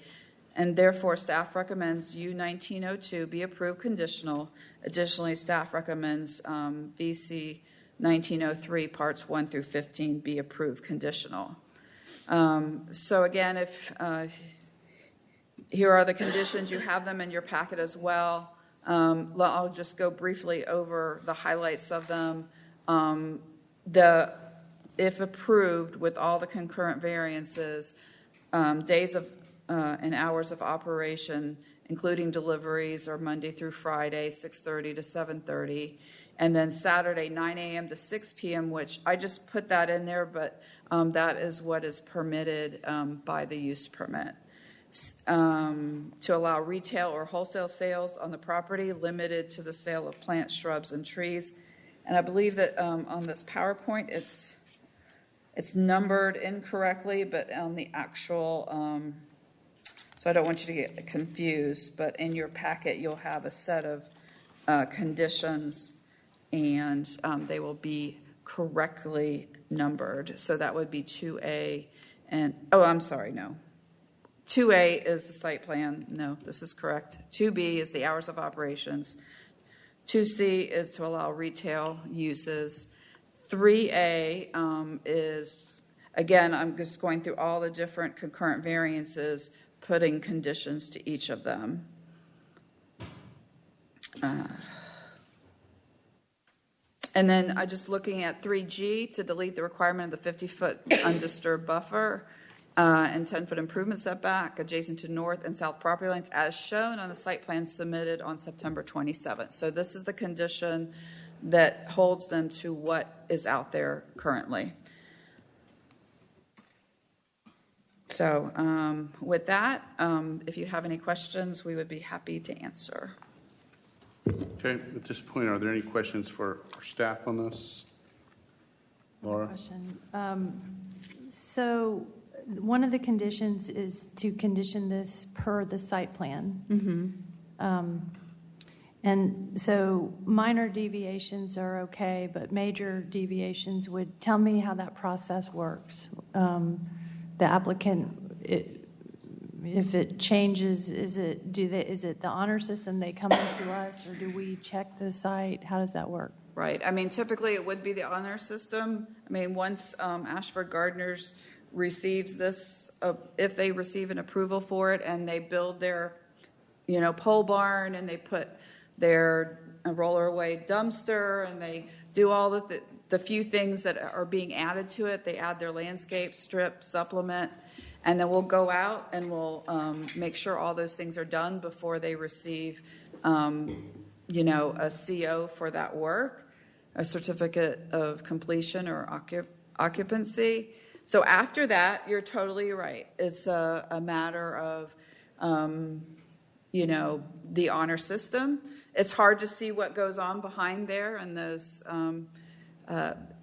and therefore staff recommends U-1902 be approved conditional. Additionally, staff recommends VC 1903 parts 1 through 15 be approved conditional. So again, if here are the conditions, you have them in your packet as well. I'll just go briefly over the highlights of them. If approved with all the concurrent variances, days of and hours of operation, including deliveries, are Monday through Friday, 6:30 to 7:30, and then Saturday, 9 a.m. to 6 p.m., which I just put that in there, but that is what is permitted by the use permit. To allow retail or wholesale sales on the property, limited to the sale of plants, shrubs, and trees. And I believe that on this PowerPoint, it's numbered incorrectly, but on the actual, so I don't want you to get confused, but in your packet, you'll have a set of conditions, and they will be correctly numbered. So that would be 2A and, oh, I'm sorry, no. 2A is the site plan. No, this is correct. 2B is the hours of operations. 2C is to allow retail uses. 3A is, again, I'm just going through all the different concurrent variances, putting conditions to each of them. And then I just looking at 3G to delete the requirement of the 50-foot undisturbed buffer and 10-foot improvement setback adjacent to north and south property lines as shown on the site plan submitted on September 27th. So this is the condition that holds them to what is out there currently. So with that, if you have any questions, we would be happy to answer. Okay, at this point, are there any questions for staff on this? Laura? Question. So one of the conditions is to condition this per the site plan. And so minor deviations are okay, but major deviations would tell me how that process works. The applicant, if it changes, is it the honor system they come into us, or do we check the site? How does that work? Right. I mean, typically it would be the honor system. I mean, once Ashford Gardeners receives this, if they receive an approval for it and they build their, pole barn and they put their roller away dumpster and they do all the few things that are being added to it, they add their landscape strip supplement, and then we'll go out and we'll make sure all those things are done before they receive a CO for that work, a certificate of completion or occupancy. So after that, you're totally right. It's a matter of, the honor system. It's hard to see what goes on behind there and those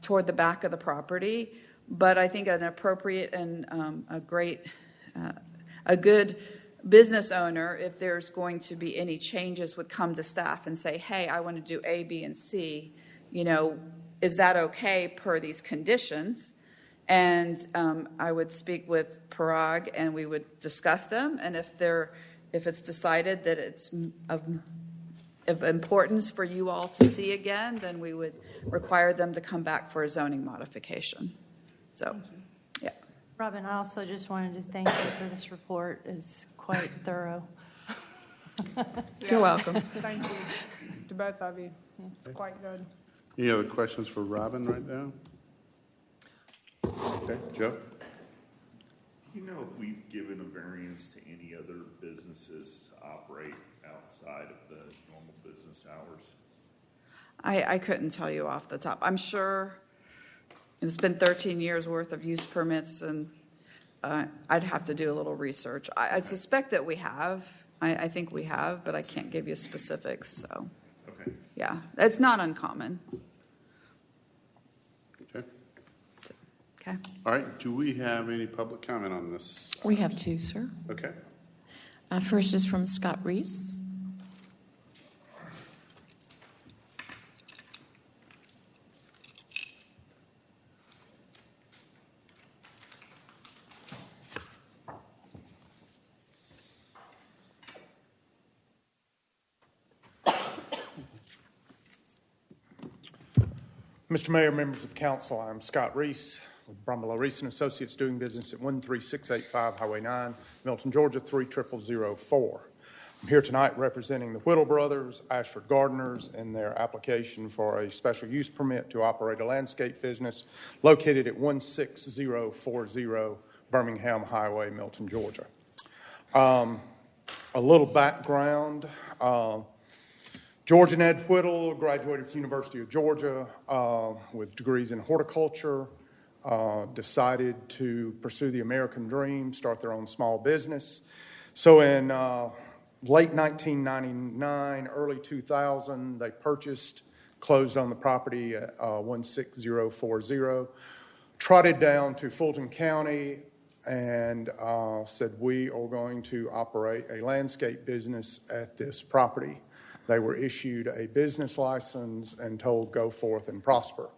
toward the back of the property. But I think an appropriate and a good business owner, if there's going to be any changes, would come to staff and say, hey, I want to do A, B, and C. Is that okay per these conditions? And I would speak with Parag and we would discuss them. And if it's decided that it's of importance for you all to see again, then we would require them to come back for a zoning modification. So, yeah. Robin, I also just wanted to thank you for this report. It's quite thorough. You're welcome. Thank you to both of you. It's quite good. Any other questions for Robin right now? Okay, Joe? You know if we've given a variance to any other businesses to operate outside of the normal business hours? I couldn't tell you off the top. I'm sure it's been 13 years worth of use permits, and I'd have to do a little research. I suspect that we have. I think we have, but I can't give you specifics. So, okay. Yeah, it's not uncommon. Okay. Okay. All right. Do we have any public comment on this? We have two, sir. Okay. First is from Scott Reese. Mr. Mayor, members of council, I'm Scott Reese with Brumbelow Reese & Associates, doing business at 13685 Highway 9, Milton, Georgia, 30004. I'm here tonight representing the Whittle Brothers, Ashford Gardeners, in their application for a special use permit to operate a landscape business located at 16040 Birmingham Highway, Milton, Georgia. A little background. George and Ed Whittle graduated from the University of Georgia with degrees in horticulture, decided to pursue the American dream, start their own small business. So in late 1999, early 2000, they closed on the property at 16040, trotted down to Fulton County and said, we are going to operate a landscape business at this property. They were issued a business license and told, go forth and prosper.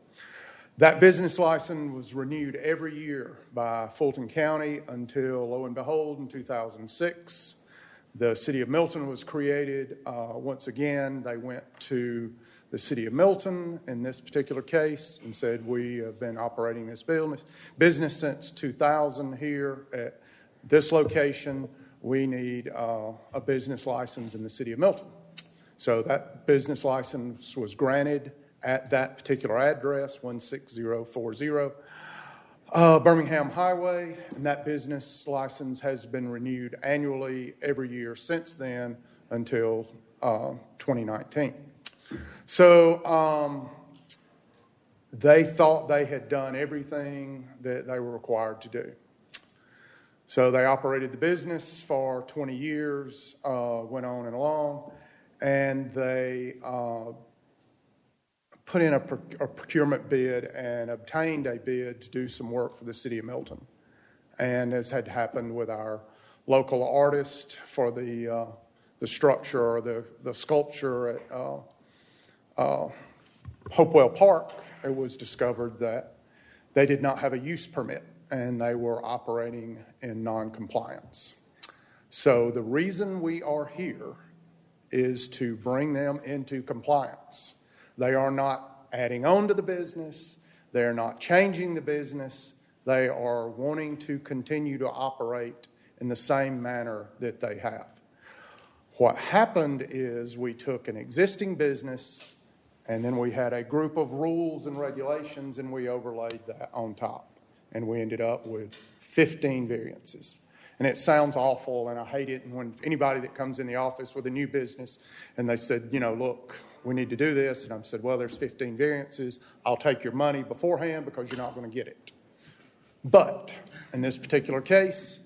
That business license was renewed every year by Fulton County until, lo and behold, in 2006, the city of Milton was created. Once again, they went to the city of Milton in this particular case and said, we have been operating this business since 2000 here at this location. We need a business license in the city of Milton. So that business license was granted at that particular address, 16040 Birmingham Highway, and that business license has been renewed annually every year since then until 2019. So they thought they had done everything that they were required to do. So they operated the business for 20 years, went on and along. And they put in a procurement bid and obtained a bid to do some work for the city of Milton. And as had happened with our local artist for the structure or the sculpture at Hopewell Park, it was discovered that they did not have a use permit and they were operating in non-compliance. So the reason we are here is to bring them into compliance. They are not adding on to the business. They are not changing the business. They are wanting to continue to operate in the same manner that they have. What happened is we took an existing business and then we had a group of rules and regulations and we overlaid that on top. And we ended up with 15 variances. And it sounds awful, and I hate it. And when anybody that comes in the office with a new business and they said, you know, look, we need to do this. And I've said, well, there's 15 variances. I'll take your money beforehand because you're not going to get it. But in this particular case,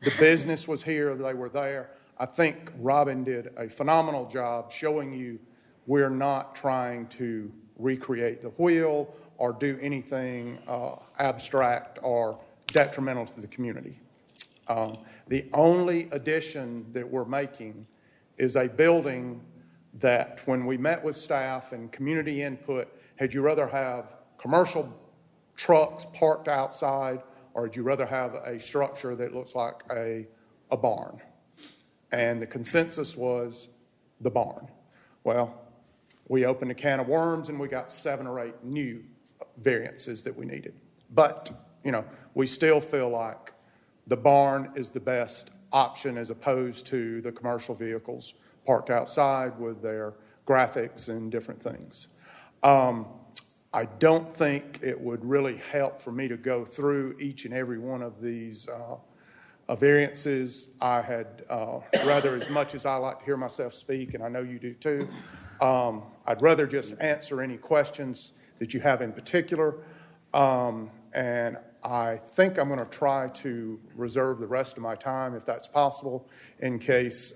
the business was here. They were there. I think Robin did a phenomenal job showing you we're not trying to recreate the wheel or do anything abstract or detrimental to the community. The only addition that we're making is a building that when we met with staff and community input, had you rather have commercial trucks parked outside or would you rather have a structure that looks like a barn? And the consensus was the barn. Well, we opened a can of worms and we got 7 or 8 new variances that we needed. But, you know, we still feel like the barn is the best option as opposed to the commercial vehicles parked outside with their graphics and different things. I don't think it would really help for me to go through each and every one of these variances. I had rather, as much as I like to hear myself speak, and I know you do too, I'd rather just answer any questions that you have in particular. And I think I'm going to try to reserve the rest of my time, if that's possible, in case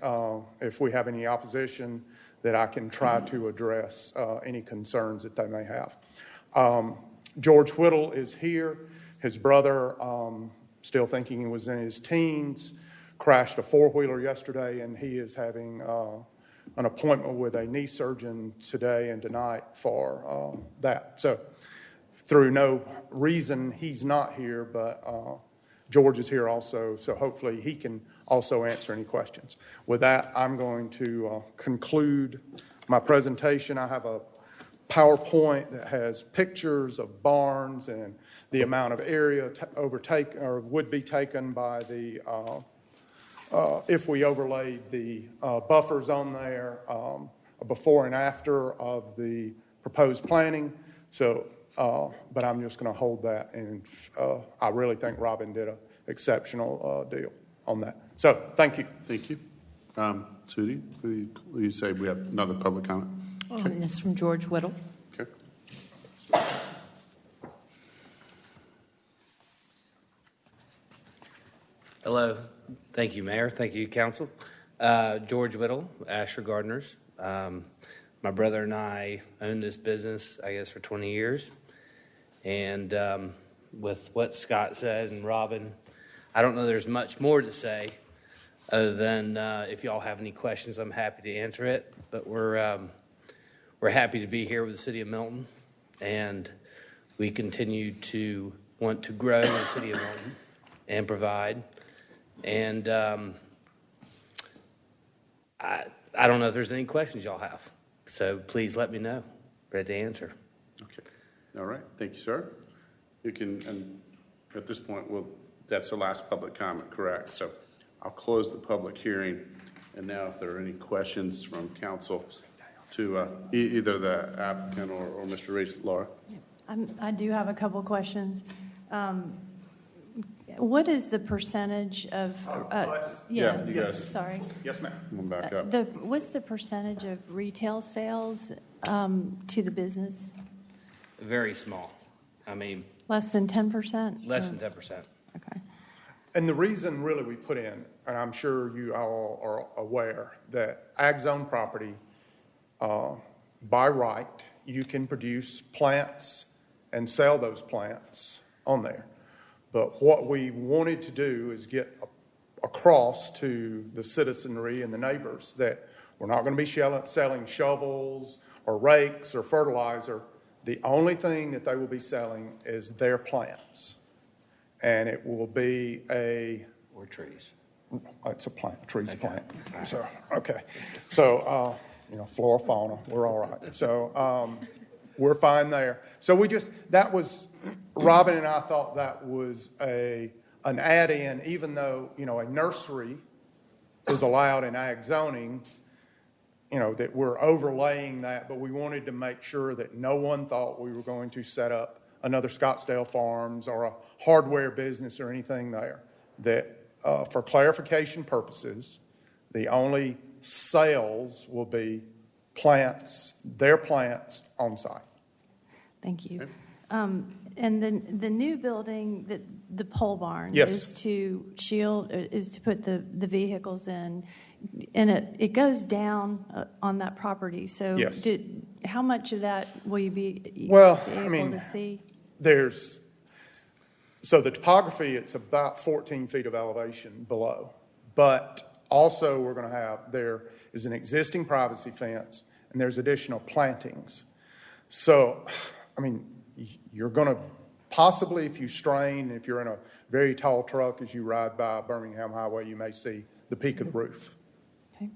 if we have any opposition, that I can try to address any concerns that they may have. George Whittle is here. His brother, still thinking he was in his teens, crashed a 4-wheeler yesterday, and he is having an appointment with a knee surgeon today and tonight for that. So through no reason, he's not here, but George is here also, so hopefully he can also answer any questions. With that, I'm going to conclude my presentation. I have a PowerPoint that has pictures of barns and the amount of area overtaken or would be taken by the if we overlaid the buffers on there, before and after of the proposed planning. So, but I'm just going to hold that, and I really think Robin did an exceptional deal on that. So, thank you. Thank you. Sudi, will you say we have another public comment? Okay. That's from George Whittle. Okay. Hello. Thank you, Mayor. Thank you, Council. George Whittle, Asher Gardeners. My brother and I owned this business, I guess, for 20 years. And with what Scott said and Robin, I don't know there's much more to say other than if y'all have any questions, I'm happy to answer it. But we're happy to be here with the City of Milton, and we continue to want to grow in the City of Milton and provide. And I don't know if there's any questions y'all have, so please let me know. Ready to answer. Okay. All right. Thank you, sir. You can, and at this point, that's the last public comment, correct? So I'll close the public hearing. And now if there are any questions from council to either the applicant or Mr. Reese, Laura. I do have a couple questions. What is the percentage of? Yeah, you guys. Sorry. Yes, ma'am. I'm going back up. What's the percentage of retail sales to the business? Very small. I mean, Less than 10%? less than 10%. Okay. And the reason really we put in, and I'm sure you all are aware, that ag zone property, by right, you can produce plants and sell those plants on there. But what we wanted to do is get across to the citizenry and the neighbors that we're not going to be selling shovels or rakes or fertilizer. The only thing that they will be selling is their plants. And it will be Or trees. It's a plant, trees plant. So, okay. So, flora, fauna, we're all right. So, we're fine there. So Robin and I thought that was an add-in, even though, a nursery is allowed in ag zoning, that we're overlaying that, but we wanted to make sure that no one thought we were going to set up another Scottsdale Farms or a hardware business or anything there. That for clarification purposes, the only sales will be their plants on site. Thank you. And then the new building, the pole barn, Yes. is to put the vehicles in, and it goes down on that property. So Yes. How much of that will you be Well, able to see? So the topography, it's about 14 feet of elevation below. But also we're going to there is an existing privacy fence and there's additional plantings. So, you're going to possibly, if you strain, if you're in a very tall truck as you ride by Birmingham Highway, you may see the peak of the roof. Okay.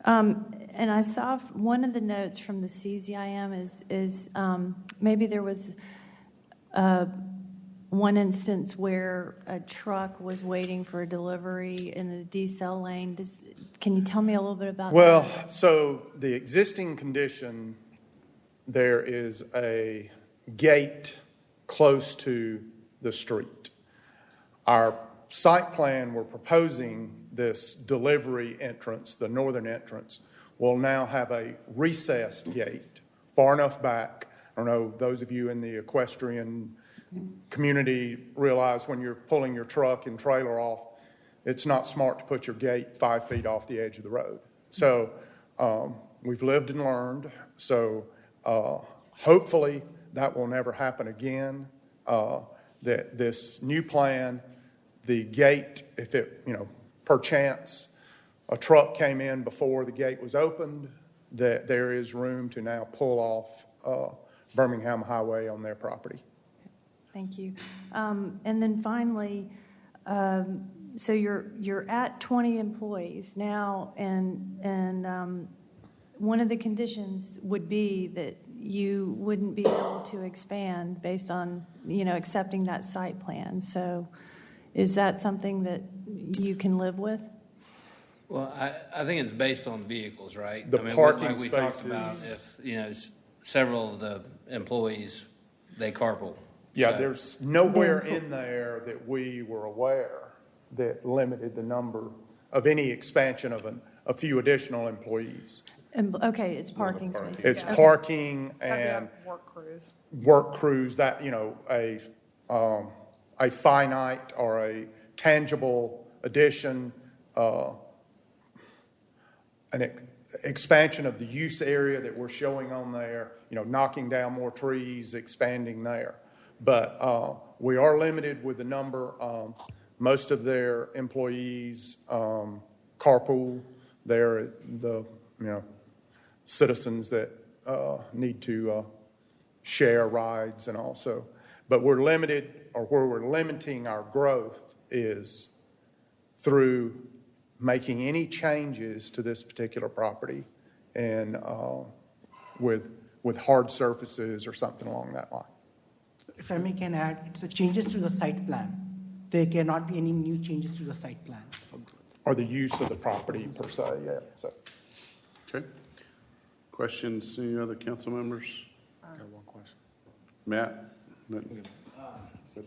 And I saw one of the notes from the CZIM is maybe there was one instance where a truck was waiting for a delivery in the decel lane. Can you tell me a little bit about that? Well, so the existing condition, there is a gate close to the street. Our site plan, we're proposing this delivery entrance, the northern entrance, will now have a recessed gate far enough back. I don't know, those of you in the equestrian community realize when you're pulling your truck and trailer off, it's not smart to put your gate 5 feet off the edge of the road. So we've lived and learned. So hopefully that will never happen again. That this new plan, the gate, if it, perchance a truck came in before the gate was opened, that there is room to now pull off Birmingham Highway on their property. Thank you. And then finally, so you're at 20 employees now, and one of the conditions would be that you wouldn't be able to expand based on, accepting that site plan. So is that something that you can live with? Well, I think it's based on vehicles, right? The parking like we talked about, spaces. if, several of the employees, they carpool. Yeah, So- there's nowhere in there that we were aware that limited the number of any expansion of a few additional employees. Okay, it's parking spaces. It's Okay. parking Gotta be and a work crews. work crews that, a finite or a tangible addition, expansion of the use area that we're showing on there, knocking down more trees, expanding there. But we are limited with the number. Most of their employees carpool. They're the citizens that need to share rides and also. But we're limited, or where we're limiting our growth is through making any changes to this particular property and with hard surfaces or something along that line. If I can add, it's the changes to the site plan. There cannot be any new changes to the site plan. Or the use of the property per se, yeah. So. Okay. Questions, any other council members? I got one question. Matt?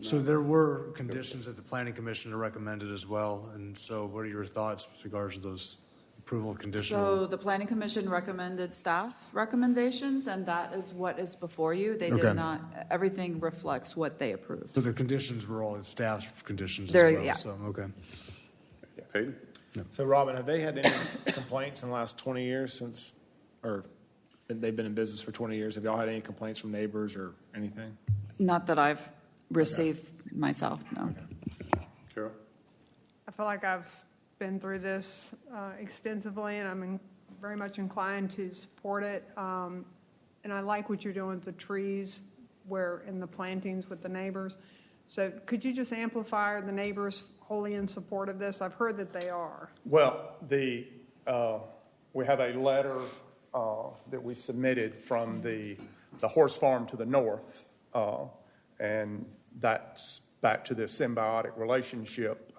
So there were conditions that the planning commission recommended as well, and so what are your thoughts with regards to those approval conditional? So the planning commission recommended staff recommendations, and that is what is before you. They Okay. did not, everything reflects what they approved. So the conditions were all staff's conditions There- as well, yeah. so, okay. Peyton? So Robin, have they had any complaints in the last 20 years since, or they've been in business for 20 years. Have y'all had any complaints from neighbors or anything? Not that I've received myself, no. Carol? I feel like I've been through this extensively, and I'm very much inclined to support it. And I like what you're doing with the trees in the plantings with the neighbors. So could you just amplify, are the neighbors wholly in support of this? I've heard that they are. Well, we have a letter that we submitted from the horse farm to the north, and that's back to this symbiotic relationship.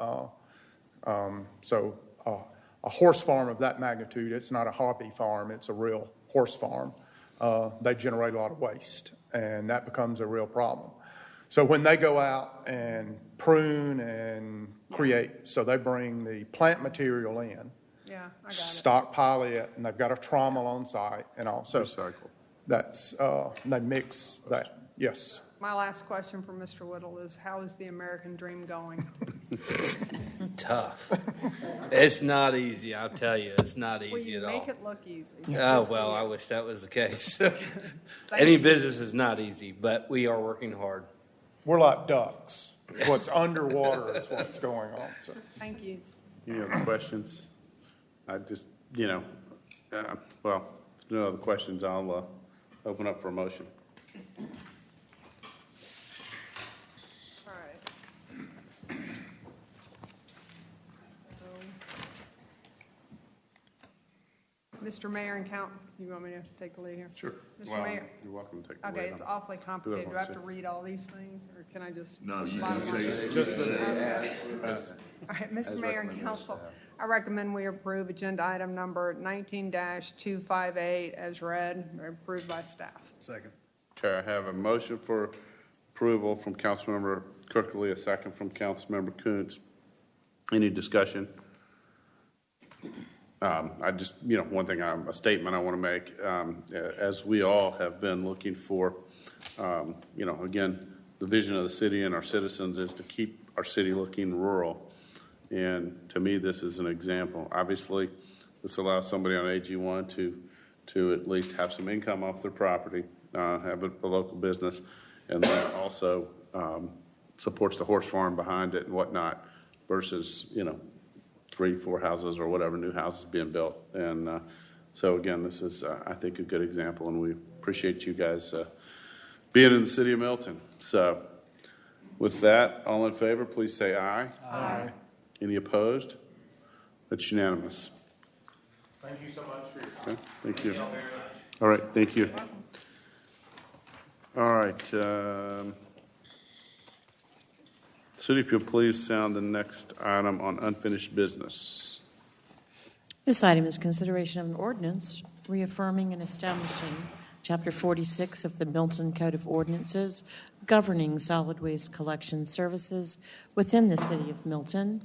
So a horse farm of that magnitude, it's not a hobby farm, it's a real horse farm. They generate a lot of waste, and that becomes a real problem. So when they go out and prune and create, so they bring the plant material in, Yeah, I got it. stockpile it, and they've got a trommel on site and all. So Recycle. that's, they mix that, yes. My last question for Mr. Whittle is, how is the American dream going? Tough. It's not easy, I'll tell you. It's not easy at all. Well, you make it look easy. Oh, well, I wish that was the case. Any business is not easy, but we are working hard. We're like ducks. What's underwater is what's going on. So. Thank you. Any other questions? I just, well, if no other questions, I'll open up for a motion. All right. Mr. Mayor and you want me to take the lead here? Sure. Mr. Well, Mayor? you're welcome to take the lead. Okay, it's awfully complicated. Do I have to wants to. read all these things, or can I just? No, you bottom can line? say Just All right, Mr. Mayor and Council, I recommend we approve agenda item number 19-258 as read, approved by staff. Second. Okay, I have a motion for approval from Councilmember Kirkley, a second from Councilmember Kuntz. Any discussion? I just, one thing, a statement I want to make, as we all have been looking for, again, the vision of the city and our citizens is to keep our city looking rural. And to me, this is an example. Obviously, this allows somebody on AG1 to at least have some income off their property, have a local business, and then also supports the horse farm behind it and whatnot versus, 3-4 houses or whatever, new houses being built. And so again, this is, I think, a good example, and we appreciate you guys being in the city of Milton. So with that, all in favor, please say aye. Aye. Any opposed? That's unanimous. Thank you so much for your time. Okay, thank you. All right, thank you. All right. City, if you'll please sound the next item on unfinished business. This item is consideration of an ordinance reaffirming and establishing Chapter 46 of the Milton Code of Ordinances governing solid waste collection services within the city of Milton.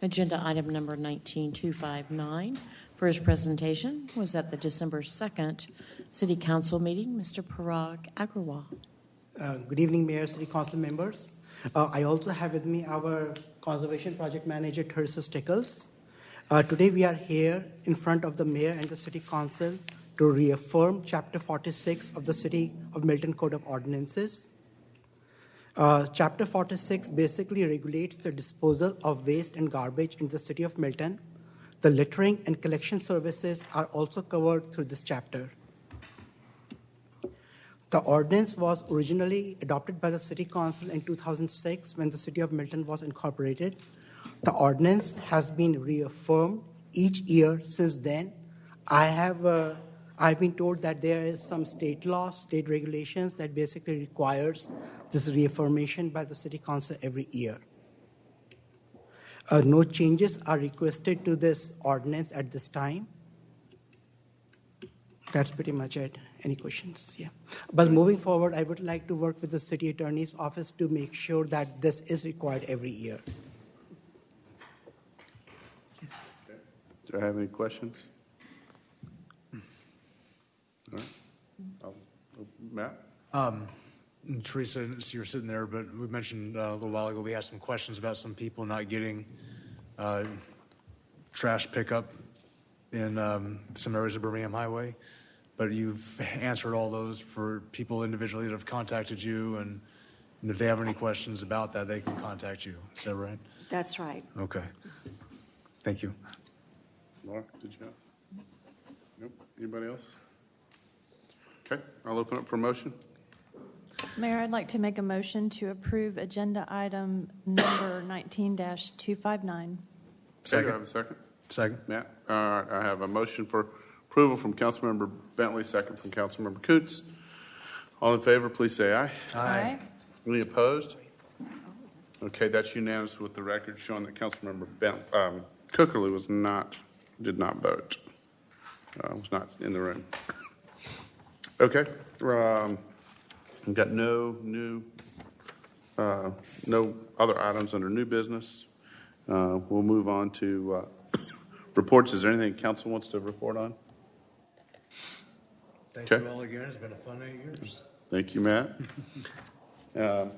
Agenda item number 19259 for his presentation was at the December 2nd City Council meeting. Mr. Parag Agrawal. Good evening, Mayor, City Council members. I also have with me our Conservation Project Manager, Teresa Stickles. Today we are here in front of the Mayor and the City Council to reaffirm Chapter 46 of the City of Milton Code of Ordinances. Chapter 46 basically regulates the disposal of waste and garbage in the City of Milton. The littering and collection services are also covered through this chapter. The ordinance was originally adopted by the City Council in 2006 when the City of Milton was incorporated. The ordinance has been reaffirmed each year since then. I've been told that there is some state law, state regulations that basically requires this reaffirmation by the City Council every year. No changes are requested to this ordinance at this time. That's pretty much it. Any questions? Yeah. But moving forward, I would like to work with the City Attorney's Office to make sure that this is required every year. Yes. Do I have any questions? All right. Matt? Teresa, you're sitting there, but we mentioned a little while ago we had some questions about some people not getting trash pickup in some areas of Birmingham Highway. but you've answered all those for people individually that have contacted you, and if they have any questions about that, they can contact you. Is that right? That's right. Okay. Thank you. Laura, did you have? Nope. Anybody else? Okay, I'll open up for motion. Mayor, I'd like to make a motion to approve agenda item number 19-259. Do I have a second? Second. Matt? All right, I have a motion for approval from Councilmember Bentley, second from Councilmember Coots. All in favor, please say aye. Aye. Any opposed? Okay, that's unanimous with the record showing that Councilmember Cookerly did not vote. Was not in the room. Okay, we've got no other items under new business. We'll move on to reports. Is there anything council wants to report on? Thank Okay. you all again. It's been a fun 8 years. Thank you, Matt.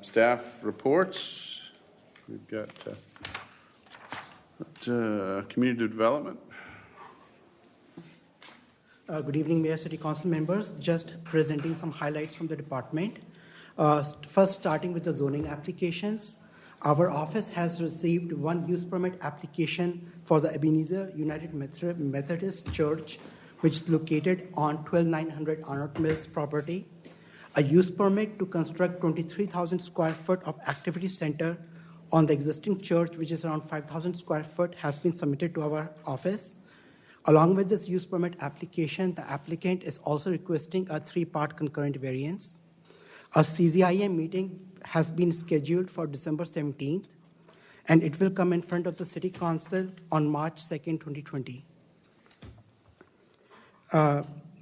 Staff reports. We've got community development. Good evening, Mayor, City Council members. Just presenting some highlights from the department. First, starting with the zoning applications. Our office has received one use permit application for the Ebenezer United Methodist Church, which is located on 12900 Arnold Mills property. A use permit to construct 23,000 square foot of activity center on the existing church, which is around 5,000 square foot, has been submitted to our office. Along with this use permit application, the applicant is also requesting a 3-part concurrent variance. A CZIA meeting has been scheduled for December 17th, and it will come in front of the City Council on March 2nd, 2020.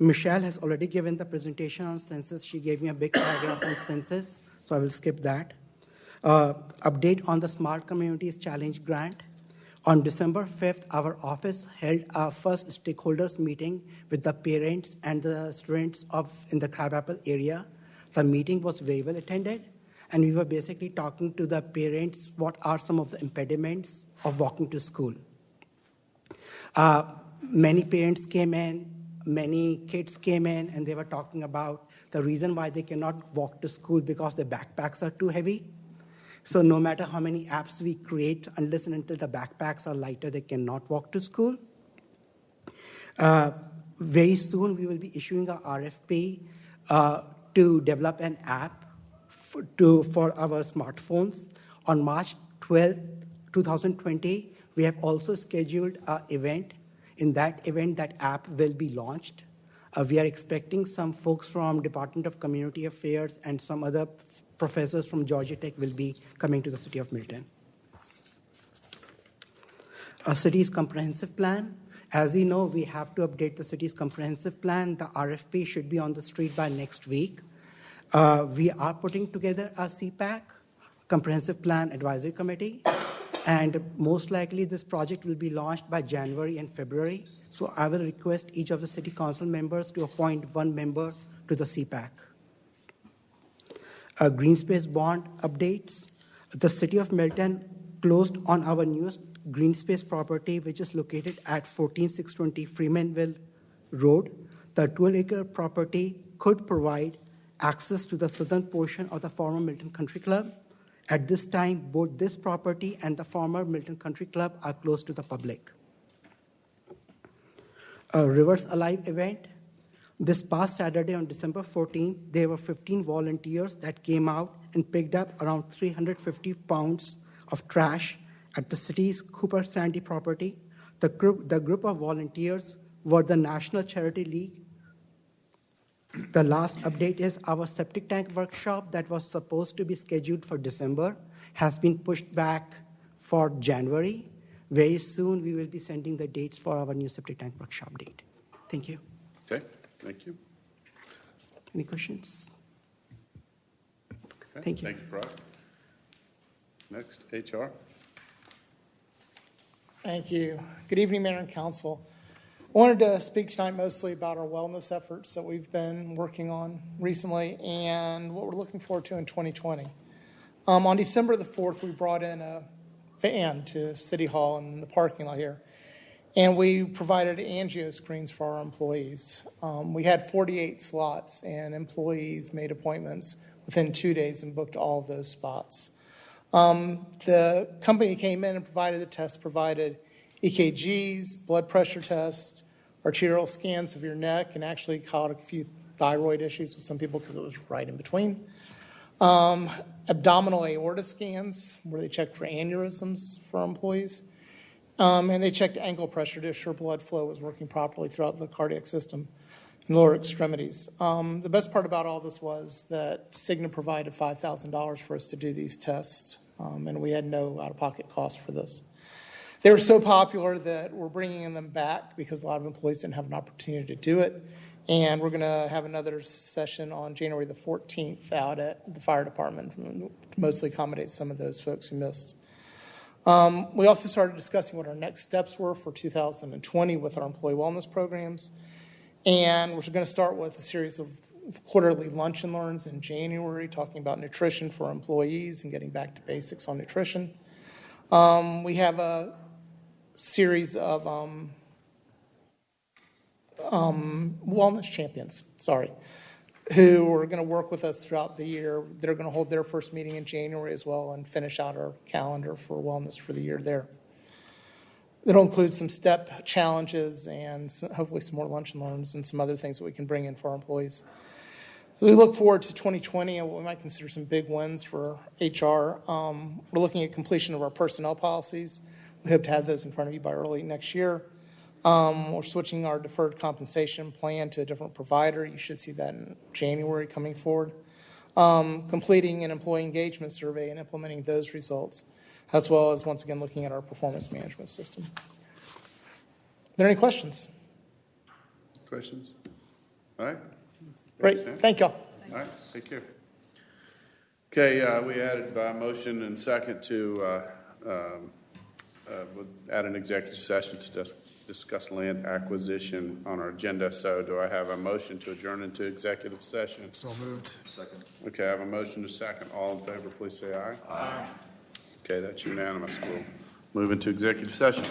Michelle has already given the presentation on census. She gave me a big paragraph on census, so I will skip that. Update on the Smart Communities Challenge grant. On December 5th, our office held our first stakeholders meeting with the parents and the students in the Crabapple area. The meeting was very well attended, and we were basically talking to the parents what are some of the impediments of walking to school. Many parents came in, many kids came in, and they were talking about the reason why they cannot walk to school because their backpacks are too heavy. So no matter how many apps we create, unless and until the backpacks are lighter, they cannot walk to school. Very soon, we will be issuing a RFP to develop an app for our smartphones. On March 12, 2020, we have also scheduled an event. In that event, that app will be launched. We are expecting some folks from Department of Community Affairs and some other professors from Georgia Tech will be coming to the city of Milton. A city's comprehensive plan. As you know, we have to update the city's comprehensive plan. The RFP should be on the street by next week. We are putting together a CPAC, Comprehensive Plan Advisory Committee, and most likely this project will be launched by January and February. So I will request each of the city council members to appoint one member to the CPAC. Green space bond updates. The city of Milton closed on our newest green space property, which is located at 14620 Freemanville Road. The 12-acre property could provide access to the southern portion of the former Milton Country Club. At this time, both this property and the former Milton Country Club are closed to the public. A Rivers Alive event. This past Saturday on December 14th, there were 15 volunteers that came out and picked up around 350 pounds of trash at the city's Cooper Sandy property. The group of volunteers were the National Charity League. The last update is our septic tank workshop that was supposed to be scheduled for December has been pushed back for January. Very soon, we will be sending the dates for our new septic tank workshop date. Thank you. Okay, thank you. Any questions? Okay, Thank you. Thank you, Brock. Next, HR. Thank you. Good evening, Mayor and Council. I wanted to speak tonight mostly about our wellness efforts that we've been working on recently and what we're looking forward to in 2020. On December the 4th, we brought in a van to City Hall in the parking lot here. And we provided angio screens for our employees. We had 48 slots, and employees made appointments within 2 days and booked all of those spots. The company came in and provided the test, provided EKGs, blood pressure tests, arterial scans of your neck, and actually caught a few thyroid issues with some people because it was right in between. Abdominal aorta scans, where they checked for aneurysms for employees. And they checked ankle pressure to ensure blood flow was working properly throughout the cardiac system and lower extremities. The best part about all this was that Cigna provided $5,000 for us to do these tests, and we had no out-of-pocket cost for this. They were so popular that we're bringing them back because a lot of employees didn't have an opportunity to do it. And we're going to have another session on January the 14th out at the fire department to mostly accommodate some of those folks who missed. We also started discussing what our next steps were for 2020 with our employee wellness programs. And we're going to start with a series of quarterly lunch and learns in January, talking about nutrition for employees and getting back to basics on nutrition. We have a series of wellness champions, who are going to work with us throughout the year. They're going to hold their first meeting in January as well and finish out our calendar for wellness for the year there. It'll include some step challenges and hopefully some more lunch and learns and some other things that we can bring in for our employees. As we look forward to 2020, we might consider some big wins for HR. We're looking at completion of our personnel policies. We hope to have those in front of you by early next year. We're switching our deferred compensation plan to a different provider. You should see that in January coming forward. Completing an employee engagement survey and implementing those results, as well as, once again, looking at our performance management system. Are there any questions? Questions? All right. Great. Thank y'all. All right. Take care. Okay, we added by motion and second to add an executive session to discuss land acquisition on our agenda. So do I have a motion to adjourn into executive session? So moved. Second. Okay, I have a motion to second. All in favor, please say aye. Aye. Okay, that's unanimous. We'll move into executive session.